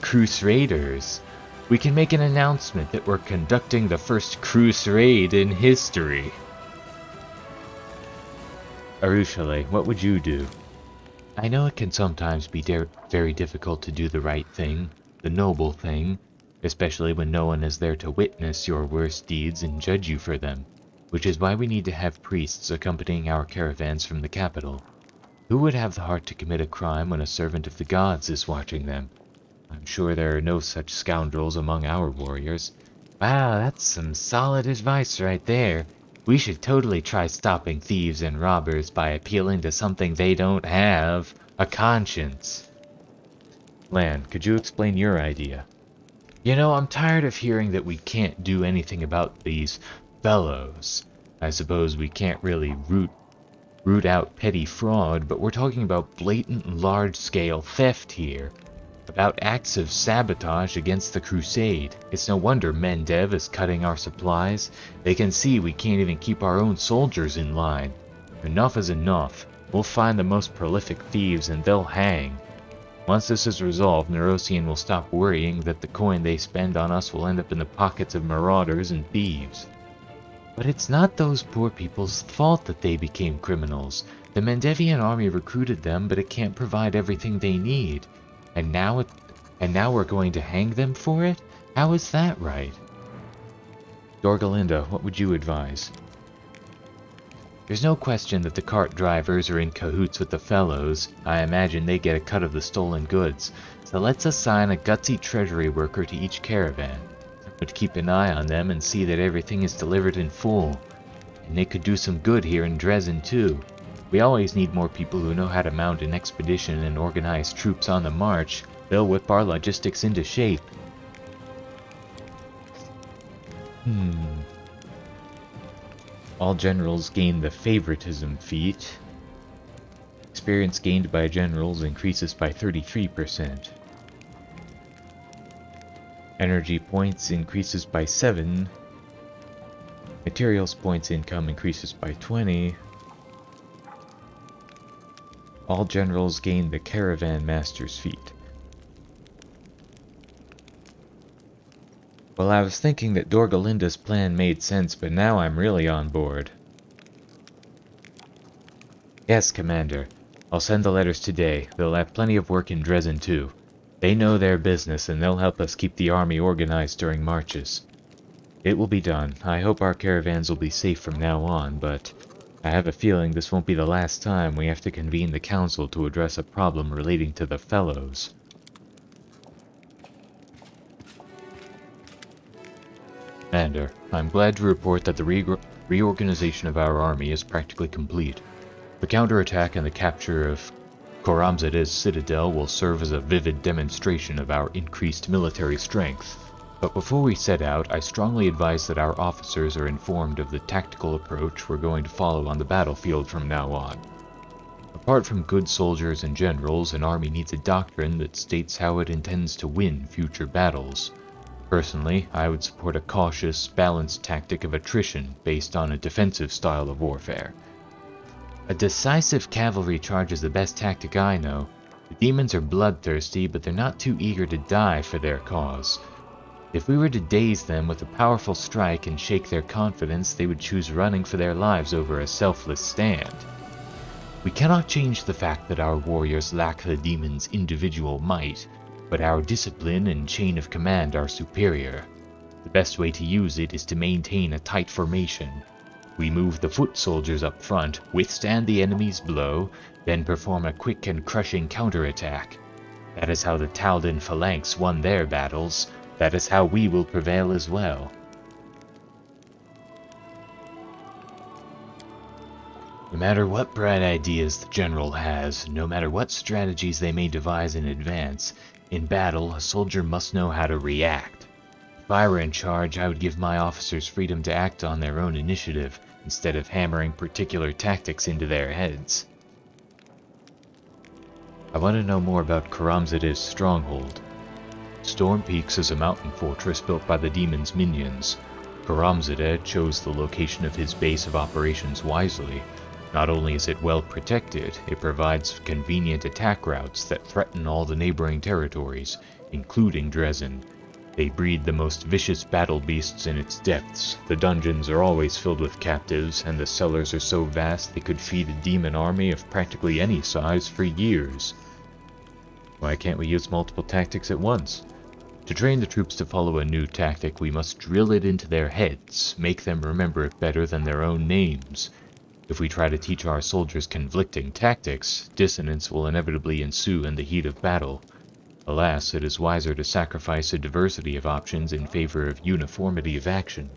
Crusaders. We can make an announcement that we're conducting the first crusade in history. Arushale, what would you do? I know it can sometimes be very difficult to do the right thing, the noble thing, especially when no one is there to witness your worst deeds and judge you for them, which is why we need to have priests accompanying our caravans from the capital. Who would have the heart to commit a crime when a servant of the gods is watching them? I'm sure there are no such scoundrels among our warriors. Wow, that's some solid advice right there. We should totally try stopping thieves and robbers by appealing to something they don't have, a conscience. Lan, could you explain your idea? You know, I'm tired of hearing that we can't do anything about these fellows. I suppose we can't really root out petty fraud, but we're talking about blatant large-scale theft here. About acts of sabotage against the crusade. It's no wonder Mendev is cutting our supplies. They can see we can't even keep our own soldiers in line. Enough is enough. We'll find the most prolific thieves and they'll hang. Once this is resolved, Neurosian will stop worrying that the coin they spend on us will end up in the pockets of marauders and thieves. But it's not those poor people's fault that they became criminals. The Mendevian army recruited them, but it can't provide everything they need. And now we're going to hang them for it? How is that right? Dorgalinda, what would you advise? There's no question that the cart drivers are in cahoots with the fellows. I imagine they get a cut of the stolen goods. So let's assign a gutsy treasury worker to each caravan. But keep an eye on them and see that everything is delivered in full. And they could do some good here in Dresden too. We always need more people who know how to mount an expedition and organize troops on the march. They'll whip our logistics into shape. All generals gain the favoritism feat. Experience gained by generals increases by 33%. Energy points increases by 7. Materials points income increases by 20. All generals gain the Caravan Master's feat. Well, I was thinking that Dorgalinda's plan made sense, but now I'm really on board. Yes, Commander. I'll send the letters today. They'll have plenty of work in Dresden too. They know their business, and they'll help us keep the army organized during marches. It will be done. I hope our caravans will be safe from now on, but I have a feeling this won't be the last time we have to convene the council to address a problem relating to the fellows. Commander, I'm glad to report that the reorganization of our army is practically complete. The counterattack and the capture of Koramzadeh's citadel will serve as a vivid demonstration of our increased military strength. But before we set out, I strongly advise that our officers are informed of the tactical approach we're going to follow on the battlefield from now on. Apart from good soldiers and generals, an army needs a doctrine that states how it intends to win future battles. Personally, I would support a cautious, balanced tactic of attrition based on a defensive style of warfare. A decisive cavalry charge is the best tactic I know. The demons are bloodthirsty, but they're not too eager to die for their cause. If we were to daze them with a powerful strike and shake their confidence, they would choose running for their lives over a selfless stand. We cannot change the fact that our warriors lack the demons' individual might, but our discipline and chain of command are superior. The best way to use it is to maintain a tight formation. We move the foot soldiers up front, withstand the enemy's blow, then perform a quick and crushing counterattack. That is how the Taldan phalanx won their battles. That is how we will prevail as well. No matter what bright ideas the general has, no matter what strategies they may devise in advance, in battle, a soldier must know how to react. If I were in charge, I would give my officers freedom to act on their own initiative, instead of hammering particular tactics into their heads. I want to know more about Koramzadeh's stronghold. Storm Peaks is a mountain fortress built by the demon's minions. Koramzadeh chose the location of his base of operations wisely. Not only is it well protected, it provides convenient attack routes that threaten all the neighboring territories, including Dresden. They breed the most vicious battle beasts in its depths. The dungeons are always filled with captives, and the cellars are so vast they could feed a demon army of practically any size for years. Why can't we use multiple tactics at once? To train the troops to follow a new tactic, we must drill it into their heads, make them remember it better than their own names. If we try to teach our soldiers conflicting tactics, dissonance will inevitably ensue in the heat of battle. Alas, it is wiser to sacrifice a diversity of options in favor of uniformity of action.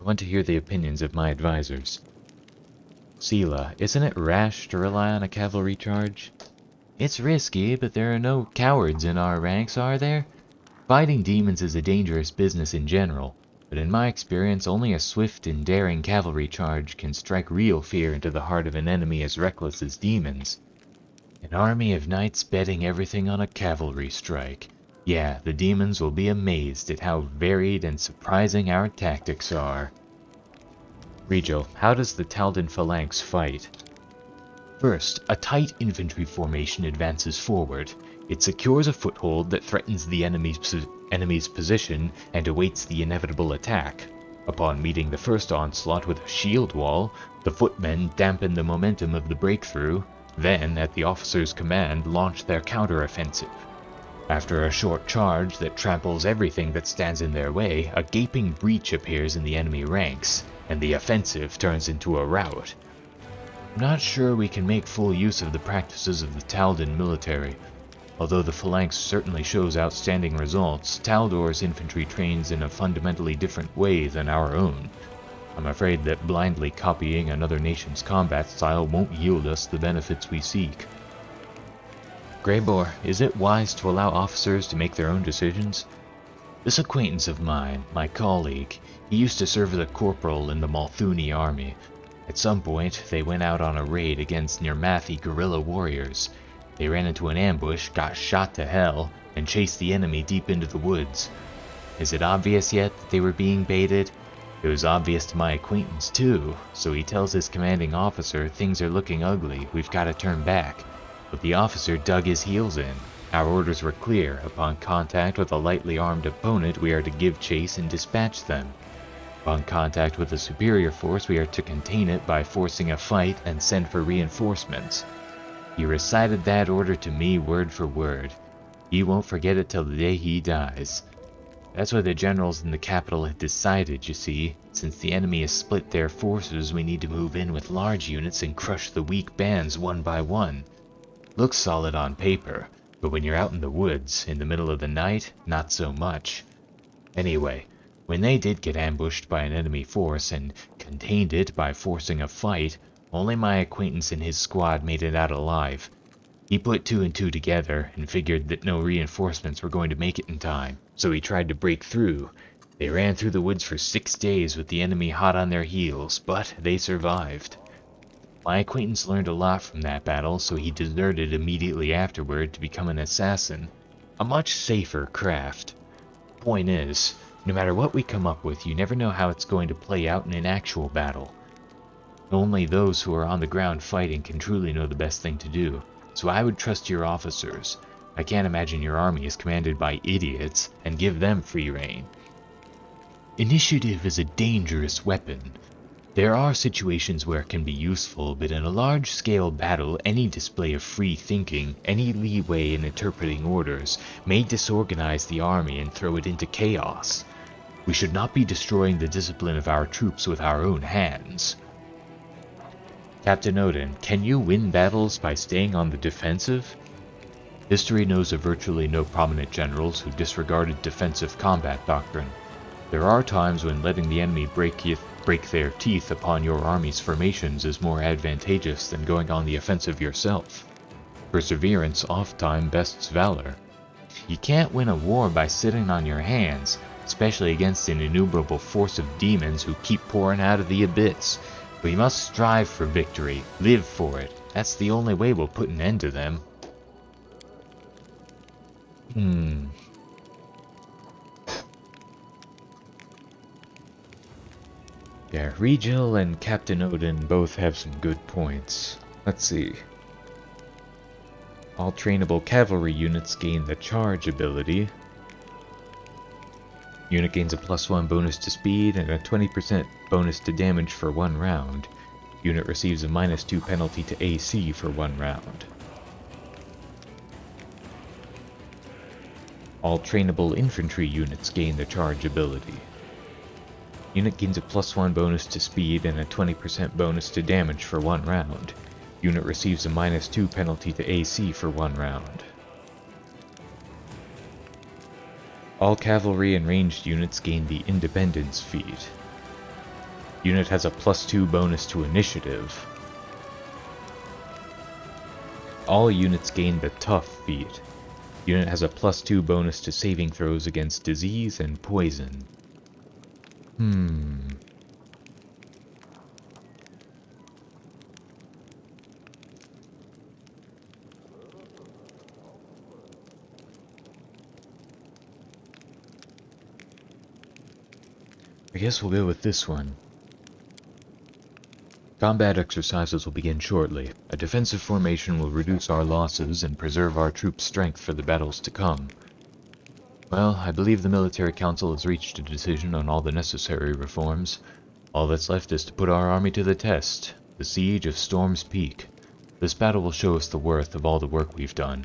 I want to hear the opinions of my advisors. Sela, isn't it rash to rely on a cavalry charge? It's risky, but there are no cowards in our ranks, are there? Fighting demons is a dangerous business in general, but in my experience only a swift and daring cavalry charge can strike real fear into the heart of an enemy as reckless as demons. An army of knights betting everything on a cavalry strike. Yeah, the demons will be amazed at how varied and surprising our tactics are. Regil, how does the Taldan phalanx fight? First, a tight infantry formation advances forward. It secures a foothold that threatens the enemy's position and awaits the inevitable attack. Upon meeting the first onslaught with a shield wall, the footmen dampened the momentum of the breakthrough, then, at the officer's command, launched their counter-offensive. After a short charge that tramples everything that stands in their way, a gaping breach appears in the enemy ranks, and the offensive turns into a rout. I'm not sure we can make full use of the practices of the Taldan military. Although the phalanx certainly shows outstanding results, Taldor's infantry trains in a fundamentally different way than our own. I'm afraid that blindly copying another nation's combat style won't yield us the benefits we seek. Greybor, is it wise to allow officers to make their own decisions? This acquaintance of mine, my colleague, he used to serve as a corporal in the Malthuni army. At some point, they went out on a raid against Nirmathi guerrilla warriors. They ran into an ambush, got shot to hell, and chased the enemy deep into the woods. Is it obvious yet that they were being baited? It was obvious to my acquaintance too, so he tells his commanding officer things are looking ugly, we've got to turn back. But the officer dug his heels in. Our orders were clear. Upon contact with a lightly armed opponent, we are to give chase and dispatch them. Upon contact with a superior force, we are to contain it by forcing a fight and send for reinforcements. He recited that order to me word for word. He won't forget it till the day he dies. That's what the generals in the capital had decided, you see. Since the enemy has split their forces, we need to move in with large units and crush the weak bands one by one. Looks solid on paper, but when you're out in the woods, in the middle of the night, not so much. Anyway, when they did get ambushed by an enemy force and contained it by forcing a fight, only my acquaintance and his squad made it out alive. He put two and two together and figured that no reinforcements were going to make it in time, so he tried to break through. They ran through the woods for 6 days with the enemy hot on their heels, but they survived. My acquaintance learned a lot from that battle, so he deserted immediately afterward to become an assassin. A much safer craft. Point is, no matter what we come up with, you never know how it's going to play out in an actual battle. Only those who are on the ground fighting can truly know the best thing to do, so I would trust your officers. I can't imagine your army is commanded by idiots, and give them free rein. Initiative is a dangerous weapon. There are situations where it can be useful, but in a large-scale battle, any display of free thinking, any leeway in interpreting orders, may disorganize the army and throw it into chaos. We should not be destroying the discipline of our troops with our own hands. Captain Odin, can you win battles by staying on the defensive? History knows of virtually no prominent generals who disregarded defensive combat doctrine. There are times when letting the enemy break their teeth upon your army's formations is more advantageous than going on the offensive yourself. Perseverance oft-time bests valor. You can't win a war by sitting on your hands, especially against an innumerable force of demons who keep pouring out of the abyss. We must strive for victory, live for it. That's the only way we'll put an end to them. Yeah, Regil and Captain Odin both have some good points. Let's see. All trainable cavalry units gain the charge ability. Unit gains a +1 bonus to speed and a 20% bonus to damage for 1 round. Unit receives a -2 penalty to AC for 1 round. All trainable infantry units gain the charge ability. Unit gains a +1 bonus to speed and a 20% bonus to damage for 1 round. Unit receives a -2 penalty to AC for 1 round. All cavalry and ranged units gain the Independence feat. Unit has a +2 bonus to initiative. All units gain the Tough feat. Unit has a +2 bonus to saving throws against disease and poison. I guess we'll go with this one. Combat exercises will begin shortly. A defensive formation will reduce our losses and preserve our troops' strength for the battles to come. Well, I believe the military council has reached a decision on all the necessary reforms. All that's left is to put our army to the test. The siege of Storm's Peak. This battle will show us the worth of all the work we've done.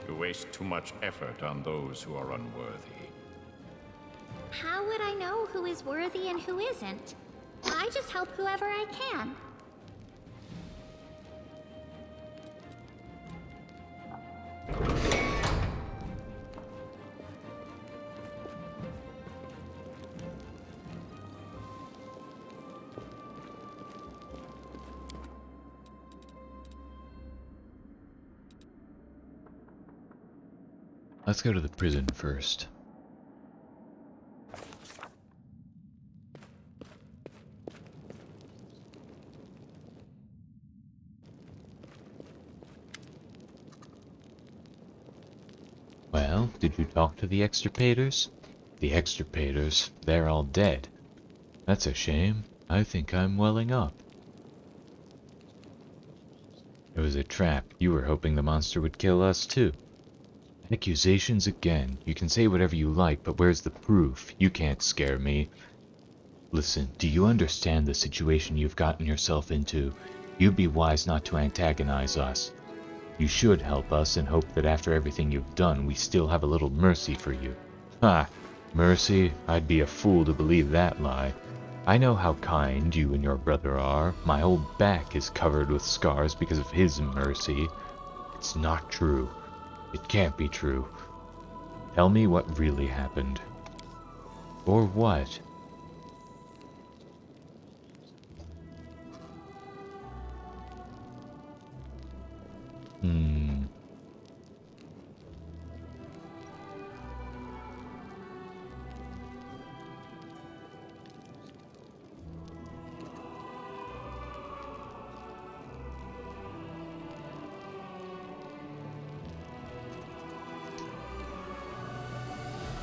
You waste too much effort on those who are unworthy. How would I know who is worthy and who isn't? I just help whoever I can. Let's go to the prison first. Well, did you talk to the extirpators? The extirpators, they're all dead. That's a shame. I think I'm welling up. It was a trap. You were hoping the monster would kill us too. Accusations again. You can say whatever you like, but where's the proof? You can't scare me. Listen, do you understand the situation you've gotten yourself into? You'd be wise not to antagonize us. You should help us and hope that after everything you've done, we still have a little mercy for you. Ha! Mercy? I'd be a fool to believe that lie. I know how kind you and your brother are. My whole back is covered with scars because of his mercy. It's not true. It can't be true. Tell me what really happened. Or what?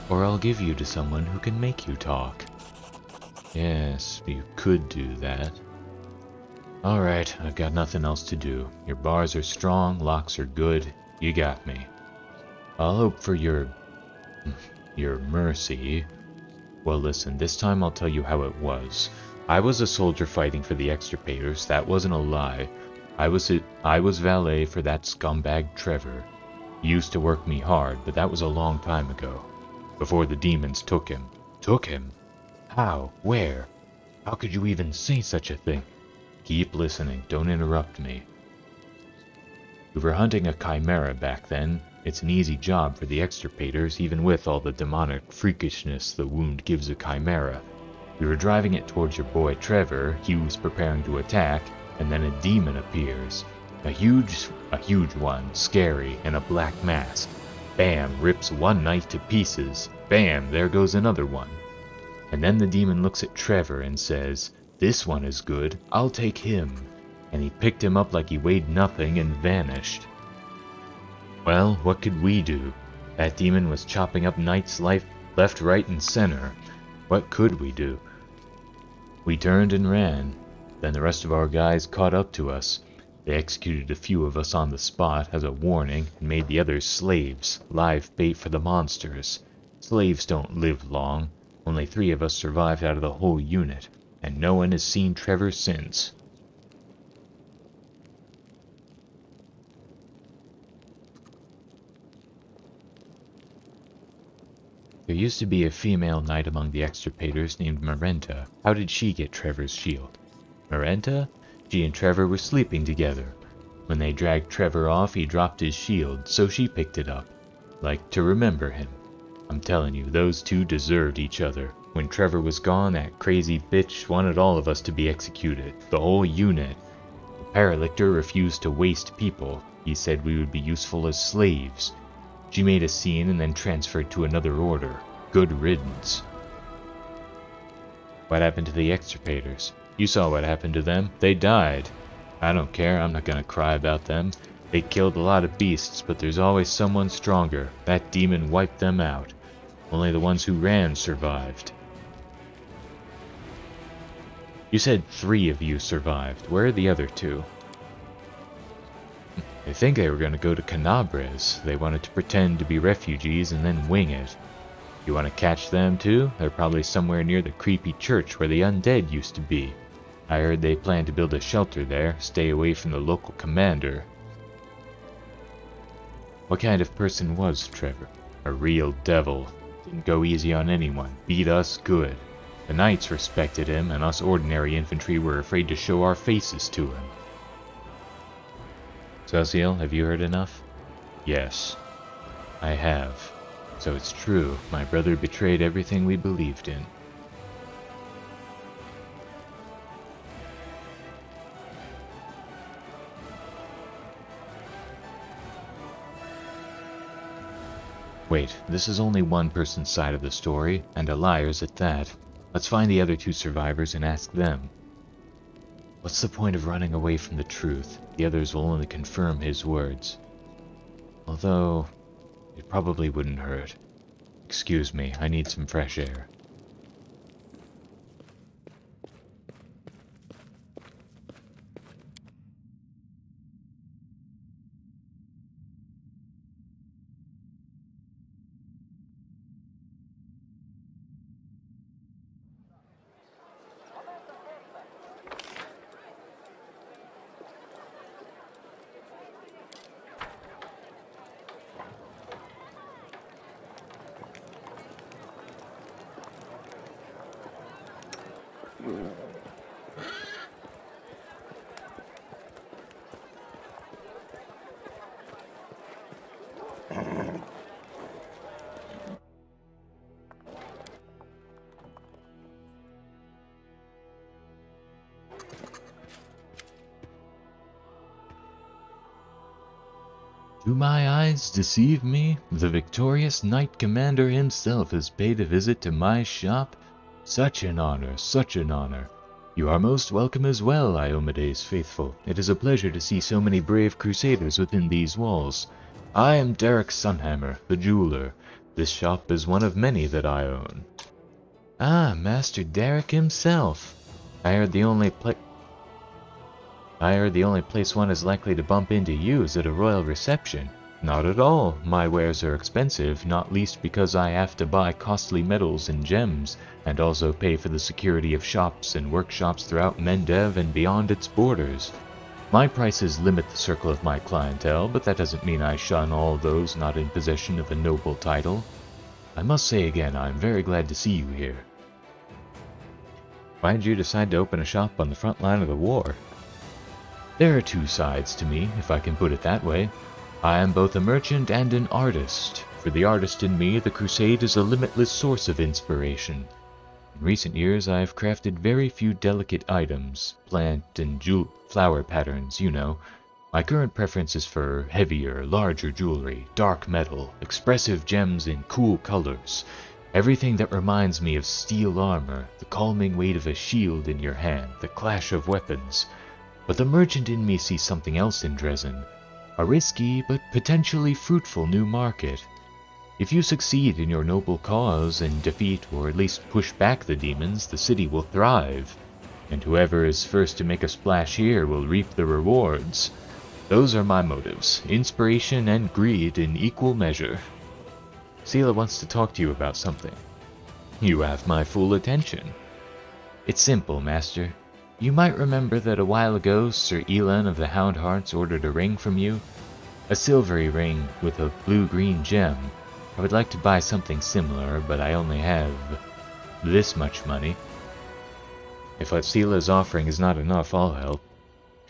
Or I'll give you to someone who can make you talk. Yes, you could do that. Alright, I've got nothing else to do. Your bars are strong, locks are good. You got me. I'll hope for your mercy. Well, listen, this time I'll tell you how it was. I was a soldier fighting for the extirpators. That wasn't a lie. I was valet for that scumbag Trevor. He used to work me hard, but that was a long time ago. Before the demons took him. Took him? How? Where? How could you even say such a thing? Keep listening. Don't interrupt me. We were hunting a chimera back then. It's an easy job for the extirpators, even with all the demonic freakishness the wound gives a chimera. We were driving it towards your boy Trevor. He was preparing to attack, and then a demon appears. A huge one, scary, in a black mask. Bam, rips one knife to pieces. Bam, there goes another one. And then the demon looks at Trevor and says, "This one is good, I'll take him." And he picked him up like he weighed nothing and vanished. Well, what could we do? That demon was chopping up knights' life left, right, and center. What could we do? We turned and ran. Then the rest of our guys caught up to us. They executed a few of us on the spot as a warning and made the others slaves, live bait for the monsters. Slaves don't live long. Only 3 of us survived out of the whole unit, and no one has seen Trevor since. There used to be a female knight among the extirpators named Marenta. How did she get Trevor's shield? Marenta? She and Trevor were sleeping together. When they dragged Trevor off, he dropped his shield, so she picked it up. Like to remember him. I'm telling you, those 2 deserved each other. When Trevor was gone, that crazy bitch wanted all of us to be executed. The whole unit. The Paralictor refused to waste people. He said we would be useful as slaves. She made a scene and then transferred to another order. Good riddance. What happened to the extirpators? You saw what happened to them. They died. I don't care, I'm not gonna cry about them. They killed a lot of beasts, but there's always someone stronger. That demon wiped them out. Only the ones who ran survived. You said 3 of you survived. Where are the other 2? I think they were going to go to Canabres. They wanted to pretend to be refugees and then wing it. You want to catch them too? They're probably somewhere near the creepy church where the undead used to be. I heard they plan to build a shelter there, stay away from the local commander. What kind of person was Trevor? A real devil. Didn't go easy on anyone. Beat us good. The knights respected him, and us ordinary infantry were afraid to show our faces to him. Sosiel, have you heard enough? Yes, I have. So it's true, my brother betrayed everything we believed in. Wait, this is only one person's side of the story, and a liar's at that. Let's find the other 2 survivors and ask them. What's the point of running away from the truth? The others will only confirm his words. Although, it probably wouldn't hurt. Excuse me, I need some fresh air. Do my eyes deceive me? The victorious knight commander himself has paid a visit to my shop? Such an honor, such an honor. You are most welcome as well, Iomedes faithful. It is a pleasure to see so many brave crusaders within these walls. I am Derek Sunhammer, the jeweler. This shop is one of many that I own. Ah, Master Derek himself. I heard the only place one is likely to bump into you is at a royal reception. Not at all. My wares are expensive, not least because I have to buy costly metals and gems, and also pay for the security of shops and workshops throughout Mendev and beyond its borders. My prices limit the circle of my clientele, but that doesn't mean I shun all those not in possession of a noble title. I must say again, I'm very glad to see you here. Why did you decide to open a shop on the front line of the war? There are 2 sides to me, if I can put it that way. I am both a merchant and an artist. For the artist in me, the crusade is a limitless source of inspiration. In recent years, I have crafted very few delicate items, plant and flower patterns, you know. My current preference is for heavier, larger jewelry, dark metal, expressive gems in cool colors. Everything that reminds me of steel armor, the calming weight of a shield in your hand, the clash of weapons. But the merchant in me sees something else in Dresden, a risky but potentially fruitful new market. If you succeed in your noble cause and defeat or at least push back the demons, the city will thrive. and whoever is first to make a splash here will reap the rewards. Those are my motives, inspiration and greed in equal measure. Sela wants to talk to you about something. You have my full attention. It's simple, Master. You might remember that a while ago Sir Elan of the Hound Hearts ordered a ring from you. A silvery ring with a blue-green gem. I would like to buy something similar, but I only have this much money. If what Sela's offering is not enough, I'll help.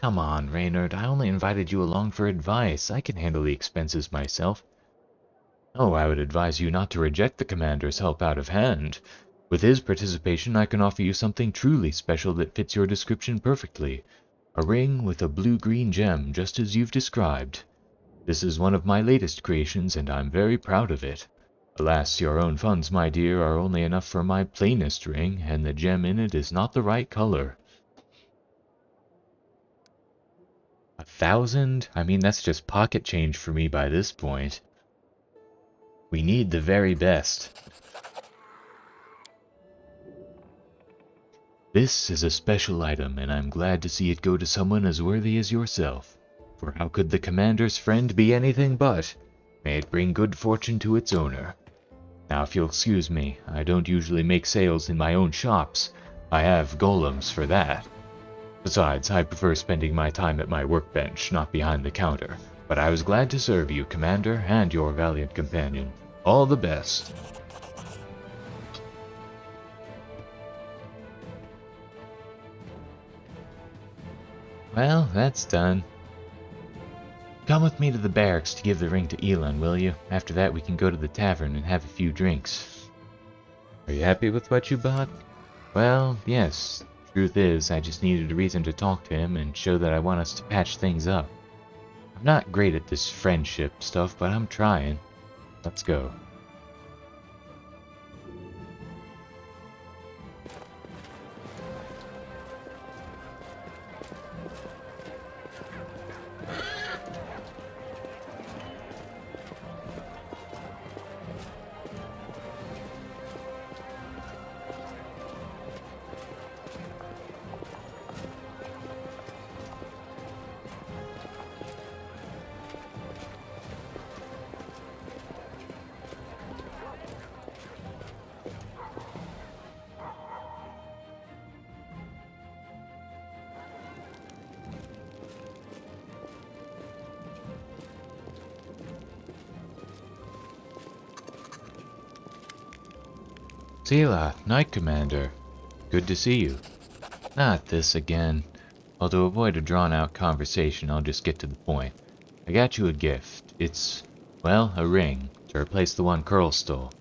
Come on, Reynard, I only invited you along for advice. I can handle the expenses myself. Oh, I would advise you not to reject the commander's help out of hand. With his participation, I can offer you something truly special that fits your description perfectly. A ring with a blue-green gem, just as you've described. This is one of my latest creations, and I'm very proud of it. Alas, your own funds, my dear, are only enough for my plainest ring, and the gem in it is not the right color. 1,000? I mean, that's just pocket change for me by this point. We need the very best. This is a special item, and I'm glad to see it go to someone as worthy as yourself. For how could the commander's friend be anything but? May it bring good fortune to its owner. Now, if you'll excuse me, I don't usually make sales in my own shops. I have golems for that. Besides, I prefer spending my time at my workbench, not behind the counter. But I was glad to serve you, Commander, and your valiant companion. All the best. Well, that's done. Come with me to the barracks to give the ring to Elan, will you? After that we can go to the tavern and have a few drinks. Are you happy with what you bought? Well, yes. Truth is, I just needed a reason to talk to him and show that I want us to patch things up. I'm not great at this friendship stuff, but I'm trying. Let's go. Sela, Knight Commander. Good to see you. Not this again. Well, to avoid a drawn-out conversation, I'll just get to the point. I got you a gift. It's, well, a ring, to replace the one Curl stole.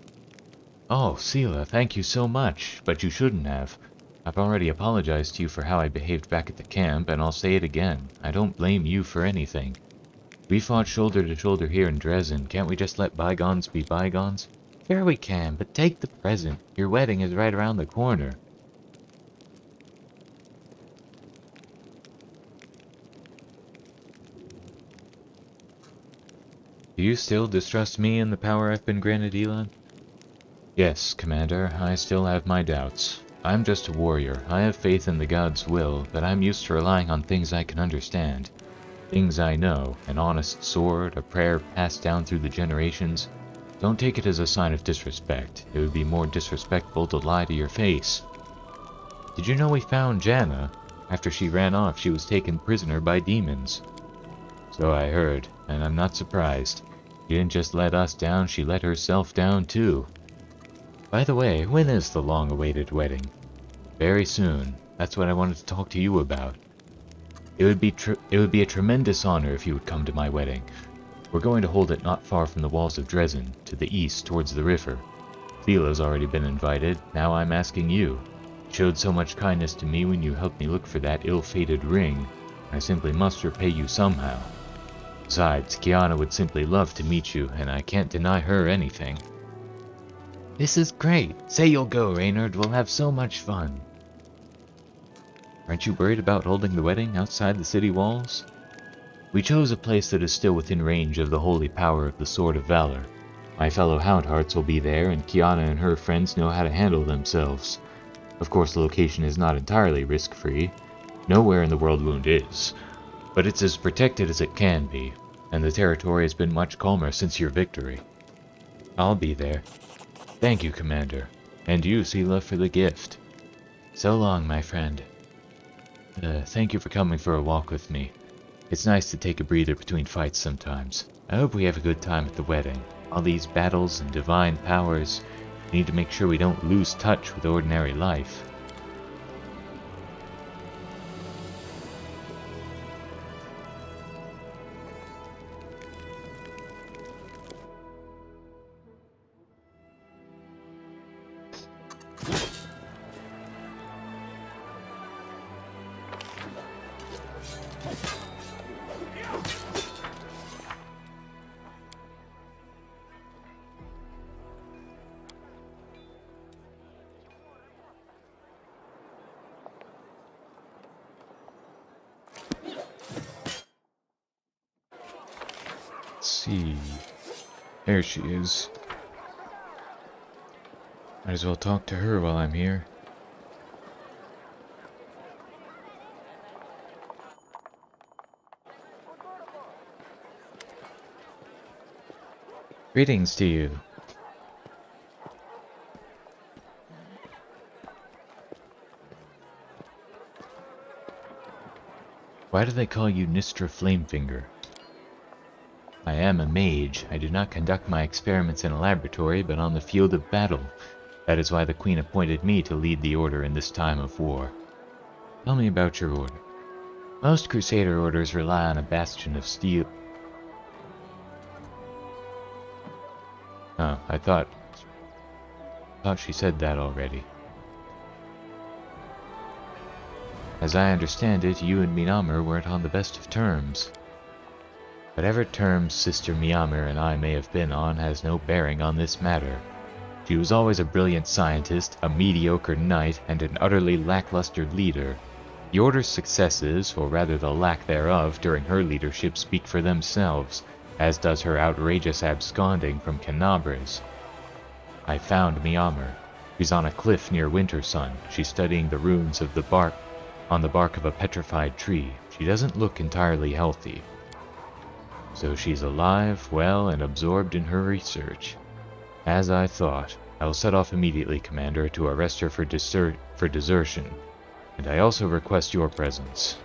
Oh, Sela, thank you so much, but you shouldn't have. I've already apologized to you for how I behaved back at the camp, and I'll say it again. I don't blame you for anything. We fought shoulder to shoulder here in Dresden. Can't we just let bygones be bygones? Sure we can, but take the present. Your wedding is right around the corner. Do you still distrust me and the power I've been granted, Elan? Yes, Commander, I still have my doubts. I'm just a warrior. I have faith in the god's will, but I'm used to relying on things I can understand. Things I know, an honest sword, a prayer passed down through the generations. Don't take it as a sign of disrespect. It would be more disrespectful to lie to your face. Did you know we found Janna? After she ran off, she was taken prisoner by demons. So I heard, and I'm not surprised. She didn't just let us down, she let herself down too. By the way, when is the long-awaited wedding? Very soon. That's what I wanted to talk to you about. It would be a tremendous honor if you would come to my wedding. We're going to hold it not far from the walls of Dresden, to the east towards the river. Thila's already been invited, now I'm asking you. You showed so much kindness to me when you helped me look for that ill-fated ring. I simply must repay you somehow. Besides, Kiana would simply love to meet you, and I can't deny her anything. This is great. Say you'll go, Reynard. We'll have so much fun. Aren't you worried about holding the wedding outside the city walls? We chose a place that is still within range of the holy power of the Sword of Valor. My fellow Houndhearts will be there, and Kiana and her friends know how to handle themselves. Of course, the location is not entirely risk-free. Nowhere in the World Wound is. But it's as protected as it can be, and the territory has been much calmer since your victory. I'll be there. Thank you, Commander. And you, Sela, for the gift. So long, my friend. Thank you for coming for a walk with me. It's nice to take a breather between fights sometimes. I hope we have a good time at the wedding. All these battles and divine powers, we need to make sure we don't lose touch with ordinary life. See. There she is. Might as well talk to her while I'm here. Greetings to you. Why do they call you Nistra Flamefinger? I am a mage. I do not conduct my experiments in a laboratory, but on the field of battle. That is why the Queen appointed me to lead the Order in this time of war. Tell me about your order. Most Crusader orders rely on a bastion of steel. Oh, I thought she said that already. As I understand it, you and Minamur weren't on the best of terms. Whatever terms Sister Miamur and I may have been on has no bearing on this matter. She was always a brilliant scientist, a mediocre knight, and an utterly lackluster leader. The Order's successes, or rather the lack thereof, during her leadership speak for themselves, as does her outrageous absconding from Canabres. I found Miamur. She's on a cliff near Wintersun. She's studying the runes of the bark on the bark of a petrified tree. She doesn't look entirely healthy. So she's alive, well, and absorbed in her research. As I thought, I will set off immediately, Commander, to arrest her for desertion. And I also request your presence.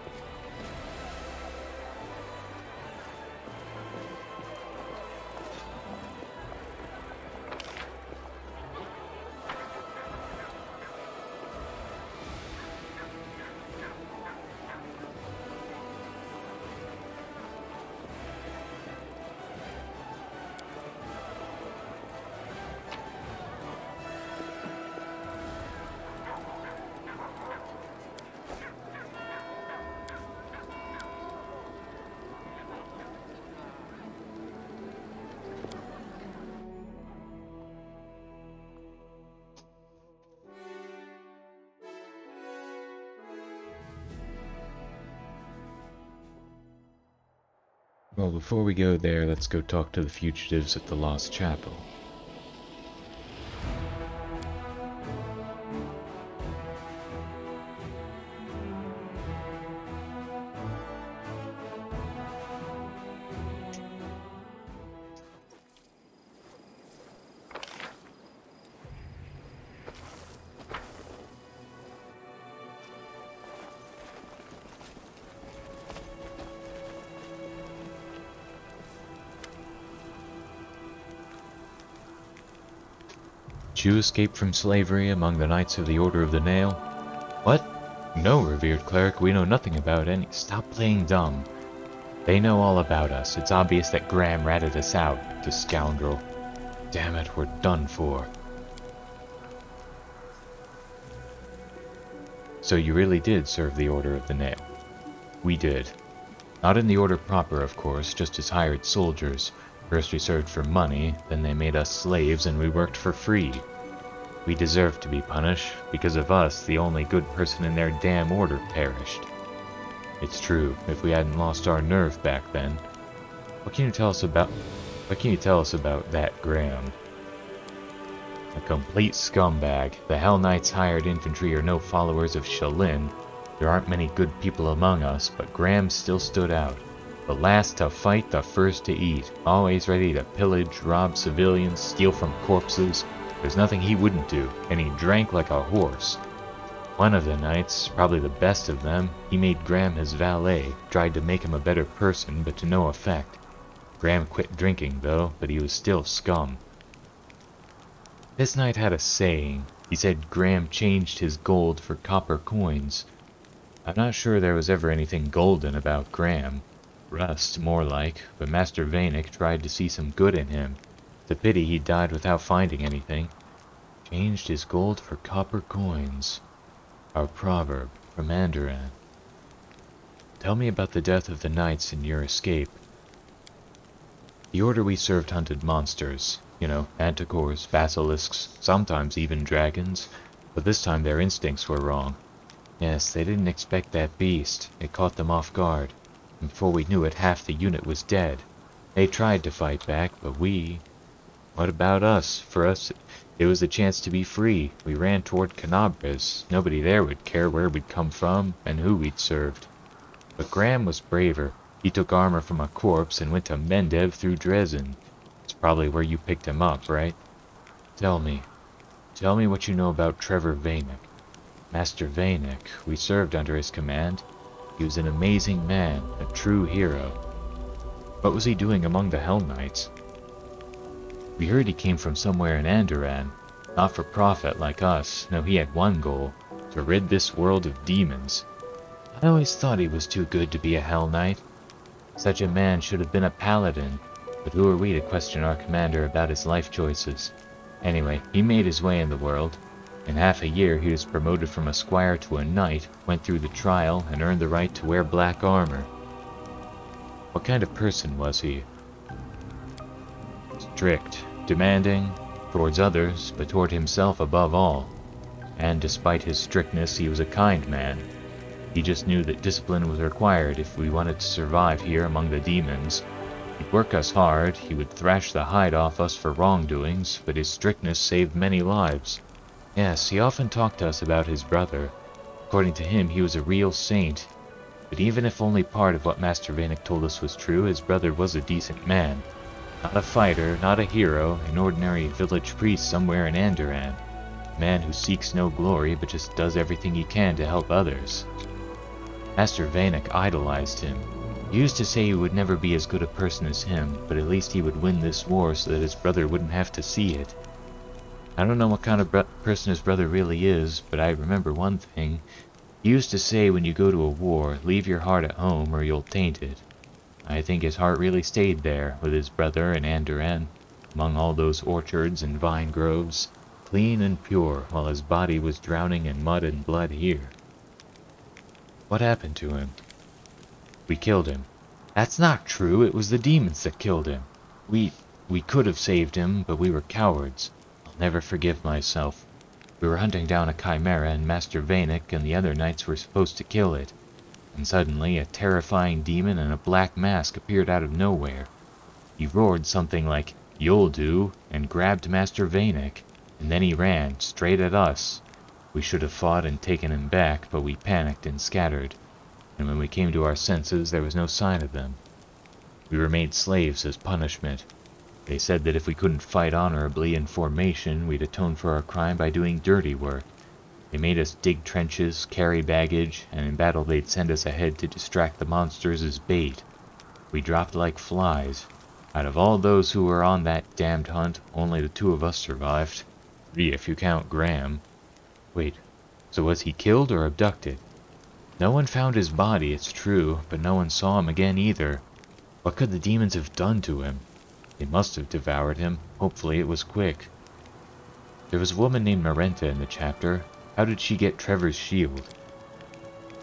Well, before we go there, let's go talk to the fugitives at the Lost Chapel. Did you escape from slavery among the Knights of the Order of the Nail? What? No, revered cleric, we know nothing about any— Stop playing dumb. They know all about us. It's obvious that Graham ratted us out, the scoundrel. Damn it, we're done for. So you really did serve the Order of the Nail? We did. Not in the Order proper, of course, just as hired soldiers. First we served for money, then they made us slaves and we worked for free. We deserved to be punished. Because of us, the only good person in their damn order perished. It's true, if we hadn't lost our nerve back then. What can you tell us about that, Graham? A complete scumbag. The Hell Knights hired infantry are no followers of Shalin. There aren't many good people among us, but Graham still stood out. The last to fight, the first to eat. Always ready to pillage, rob civilians, steal from corpses. There's nothing he wouldn't do, and he drank like a horse. One of the knights, probably the best of them, he made Graham his valet, tried to make him a better person, but to no effect. Graham quit drinking, though, but he was still scum. This knight had a saying. He said Graham changed his gold for copper coins. I'm not sure there was ever anything golden about Graham. Rust, more like, but Master Vanek tried to see some good in him. It's a pity he died without finding anything. Changed his gold for copper coins. Our proverb from Mandarin. Tell me about the death of the knights and your escape. The order we served hunted monsters. You know, manticores, basilisks, sometimes even dragons. But this time their instincts were wrong. Yes, they didn't expect that beast. It caught them off guard. And before we knew it, half the unit was dead. They tried to fight back, but we... What about us? For us, it was a chance to be free. We ran toward Canabres. Nobody there would care where we'd come from and who we'd served. But Graham was braver. He took armor from a corpse and went to Mendev through Dresden. It's probably where you picked him up, right? Tell me what you know about Trevor Vanek. Master Vanek, we served under his command. He was an amazing man, a true hero. What was he doing among the Hell Knights? We heard he came from somewhere in Andoran. Not for profit like us. No, he had one goal. To rid this world of demons. I always thought he was too good to be a Hell Knight. Such a man should have been a paladin. But who are we to question our commander about his life choices? Anyway, he made his way in the world. In half a year he was promoted from a squire to a knight, went through the trial, and earned the right to wear black armor. What kind of person was he? Strict, demanding, towards others, but toward himself above all. And despite his strictness, he was a kind man. He just knew that discipline was required if we wanted to survive here among the demons. He'd work us hard, he would thrash the hide off us for wrongdoings, but his strictness saved many lives. Yes, he often talked to us about his brother. According to him, he was a real saint. But even if only part of what Master Vanek told us was true, his brother was a decent man. Not a fighter, not a hero, an ordinary village priest somewhere in Andoran. A man who seeks no glory, but just does everything he can to help others. Master Vanek idolized him. He used to say he would never be as good a person as him, but at least he would win this war so that his brother wouldn't have to see it. I don't know what kind of person his brother really is, but I remember one thing. He used to say when you go to a war, leave your heart at home or you'll taint it. I think his heart really stayed there, with his brother in Andoran, among all those orchards and vine groves, clean and pure, while his body was drowning in mud and blood here. What happened to him? We killed him. That's not true, it was the demons that killed him. We could have saved him, but we were cowards. I'll never forgive myself. We were hunting down a chimera, and Master Vanek and the other knights were supposed to kill it. And suddenly, a terrifying demon in a black mask appeared out of nowhere. He roared something like, "You'll do," and grabbed Master Vanek, and then he ran, straight at us. We should have fought and taken him back, but we panicked and scattered. And when we came to our senses, there was no sign of them. We were made slaves as punishment. They said that if we couldn't fight honorably in formation, we'd atone for our crime by doing dirty work. They made us dig trenches, carry baggage, and in battle they'd send us ahead to distract the monsters as bait. We dropped like flies. Out of all those who were on that damned hunt, only the 2 of us survived. 3 if you count Graham. Wait, so was he killed or abducted? No one found his body, it's true, but no one saw him again either. What could the demons have done to him? They must have devoured him. Hopefully it was quick. There was a woman named Marenta in the chapter. How did she get Trevor's shield?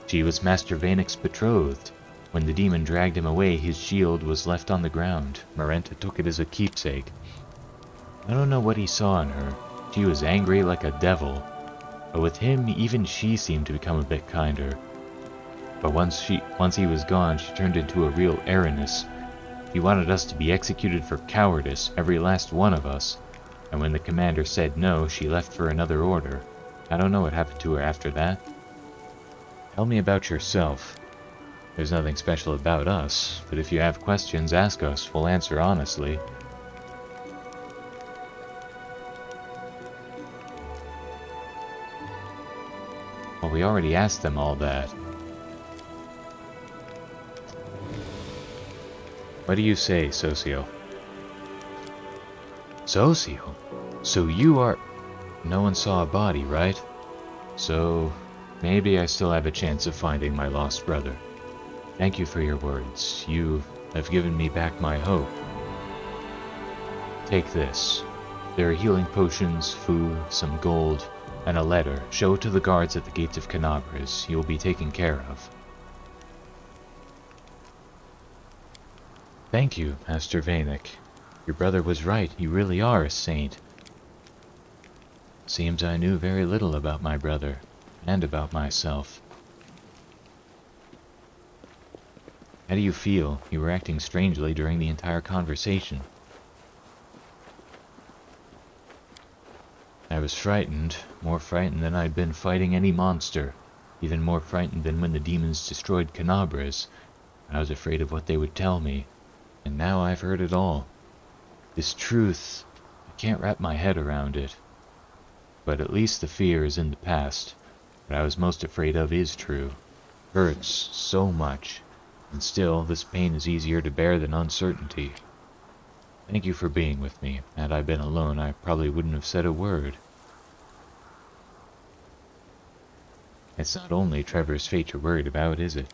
She was Master Vanek's betrothed. When the demon dragged him away, his shield was left on the ground. Marenta took it as a keepsake. I don't know what he saw in her. She was angry like a devil. But with him, even she seemed to become a bit kinder. But once he was gone, she turned into a real Erinus. He wanted us to be executed for cowardice, every last one of us. And when the commander said no, she left for another order. I don't know what happened to her after that. Tell me about yourself. There's nothing special about us, but if you have questions, ask us. We'll answer honestly. Well, we already asked them all that. What do you say, Sosiel? Sosiel? So you are... No one saw a body, right? So... maybe I still have a chance of finding my lost brother. Thank you for your words. You have given me back my hope. Take this. There are healing potions, food, some gold, and a letter. Show it to the guards at the gates of Canabras. You will be taken care of. Thank you, Master Vanek. Your brother was right. You really are a saint. Seems I knew very little about my brother, and about myself. How do you feel? You were acting strangely during the entire conversation. I was frightened, more frightened than I'd been fighting any monster, even more frightened than when the demons destroyed Canabras. I was afraid of what they would tell me, and now I've heard it all. This truth, I can't wrap my head around it. But at least the fear is in the past. What I was most afraid of is true. Hurts so much, and still this pain is easier to bear than uncertainty. Thank you for being with me. Had I been alone, I probably wouldn't have said a word. It's not only Trevor's fate you're worried about, is it?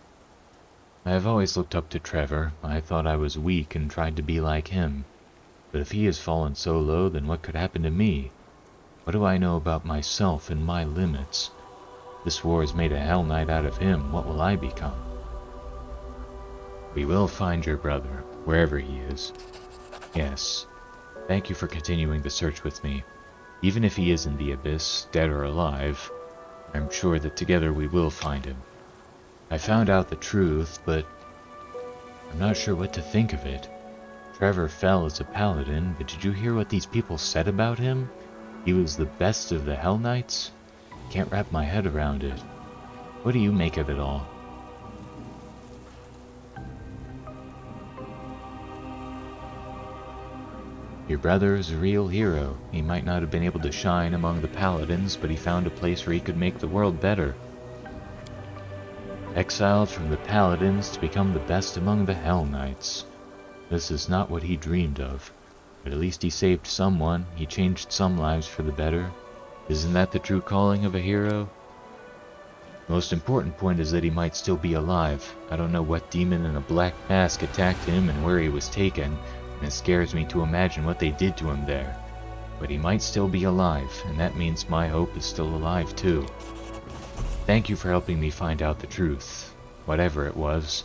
I have always looked up to Trevor. I thought I was weak and tried to be like him. But if he has fallen so low, then what could happen to me? What do I know about myself and my limits? This war has made a Hell Knight out of him. What will I become? We will find your brother, wherever he is. Yes. Thank you for continuing the search with me. Even if he is in the abyss, dead or alive, I'm sure that together we will find him. I found out the truth, but I'm not sure what to think of it. Trevor fell as a paladin, but did you hear what these people said about him? He was the best of the Hell Knights? Can't wrap my head around it. What do you make of it all? Your brother is a real hero. He might not have been able to shine among the paladins, but he found a place where he could make the world better. Exiled from the paladins to become the best among the Hell Knights. This is not what he dreamed of, but at least he saved someone. He changed some lives for the better. Isn't that the true calling of a hero? The most important point is that he might still be alive. I don't know what demon in a black mask attacked him and where he was taken, and it scares me to imagine what they did to him there. But he might still be alive, and that means my hope is still alive too. Thank you for helping me find out the truth, whatever it was.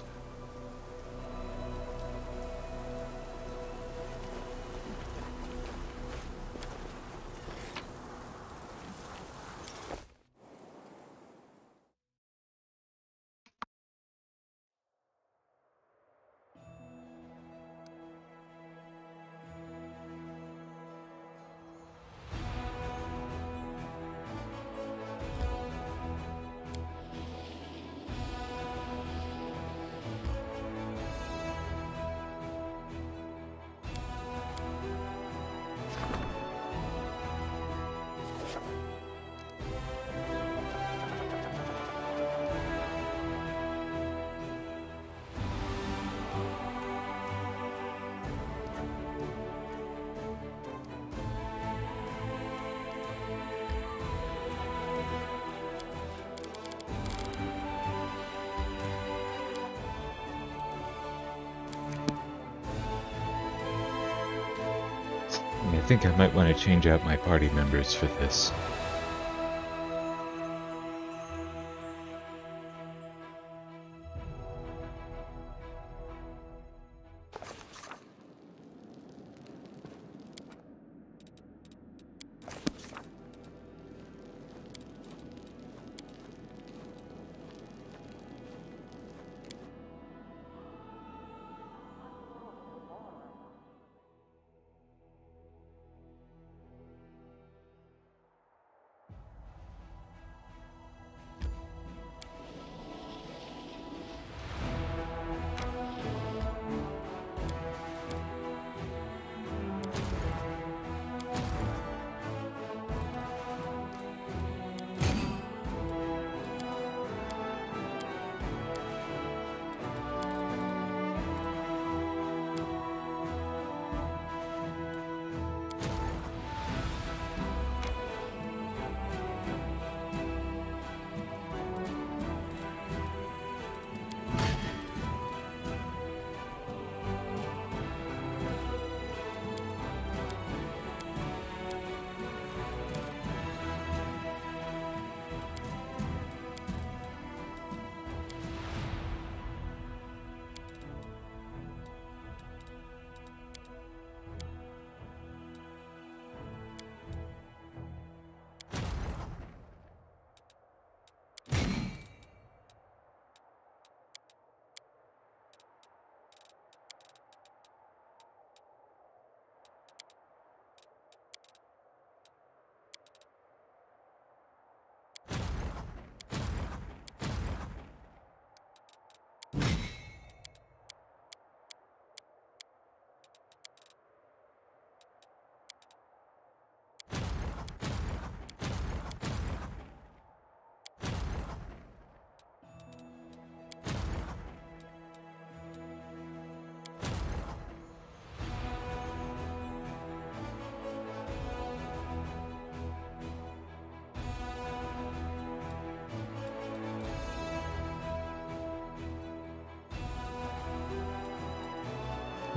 I think I might want to change out my party members for this.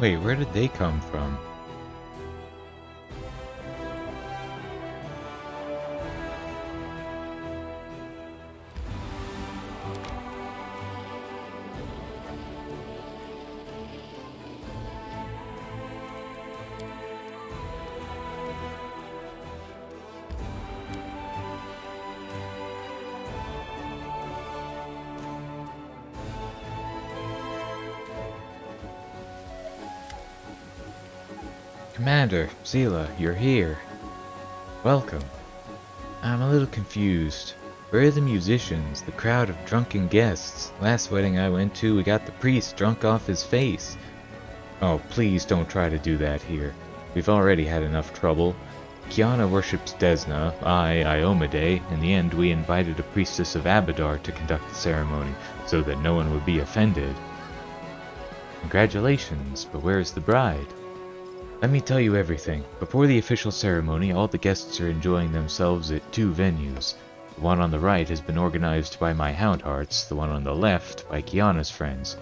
Wait, where did they come from? Commander, Zila, you're here. Welcome. I'm a little confused. Where are the musicians, the crowd of drunken guests? Last wedding I went to, we got the priest drunk off his face. Oh, please don't try to do that here. We've already had enough trouble. Kiana worships Desna, I Iomade. In the end, we invited a priestess of Abadar to conduct the ceremony, so that no one would be offended. Congratulations, but where's the bride? Let me tell you everything. Before the official ceremony, all the guests are enjoying themselves at 2 venues. The one on the right has been organized by my Houndhearts, the one on the left by Kiana's friends.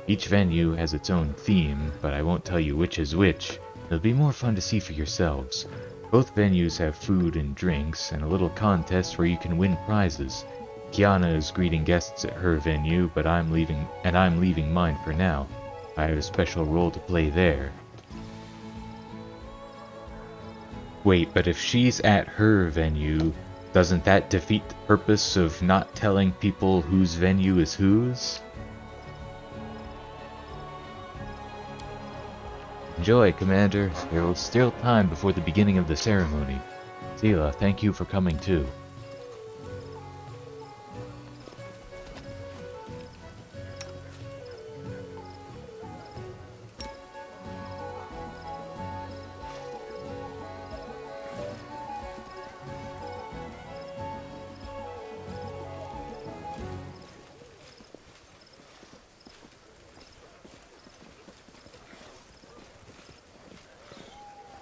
Each venue has its own theme, but I won't tell you which is which. It'll be more fun to see for yourselves. Both venues have food and drinks, and a little contest where you can win prizes. Kiana is greeting guests at her venue, but I'm leaving mine for now. I have a special role to play there. Wait, but if she's at her venue, doesn't that defeat the purpose of not telling people whose venue is whose? Enjoy, Commander. There is still time before the beginning of the ceremony. Zila, thank you for coming too.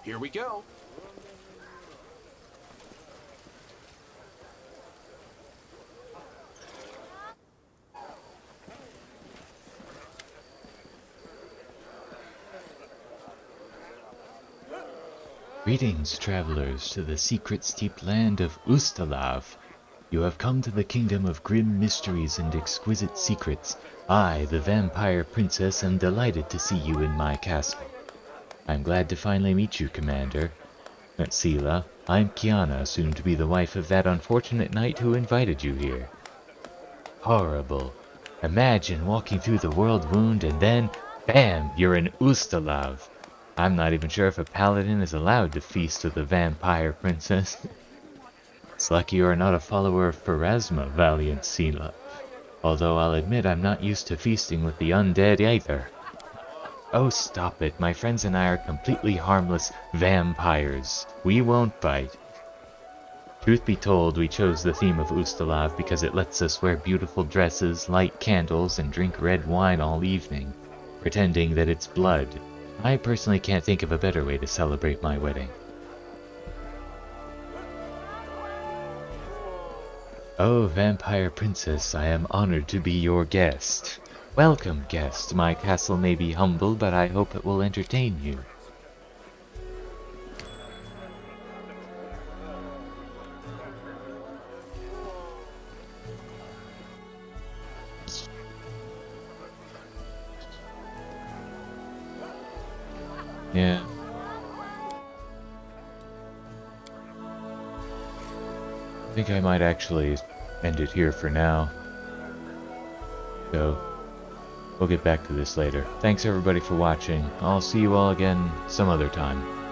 Here we go. Greetings, travelers, to the secret steeped land of Ustalav. You have come to the kingdom of grim mysteries and exquisite secrets. I, the vampire princess, am delighted to see you in my castle. I'm glad to finally meet you, Commander. Zila, I'm Kiana, soon to be the wife of that unfortunate knight who invited you here. Horrible. Imagine walking through the world wound and then, bam, you're in Ustalav. I'm not even sure if a paladin is allowed to feast with a vampire princess. It's lucky you are not a follower of Pharasma, valiant Zila. Although I'll admit I'm not used to feasting with the undead either. Oh, stop it. My friends and I are completely harmless vampires. We won't bite. Truth be told, we chose the theme of Ustalav because it lets us wear beautiful dresses, light candles, and drink red wine all evening, pretending that it's blood. I personally can't think of a better way to celebrate my wedding. Oh, Vampire Princess, I am honored to be your guest. Welcome, guest. My castle may be humble, but I hope it will entertain you. Yeah. I think I might actually end it here for now. So, we'll get back to this later. Thanks everybody for watching. I'll see you all again some other time.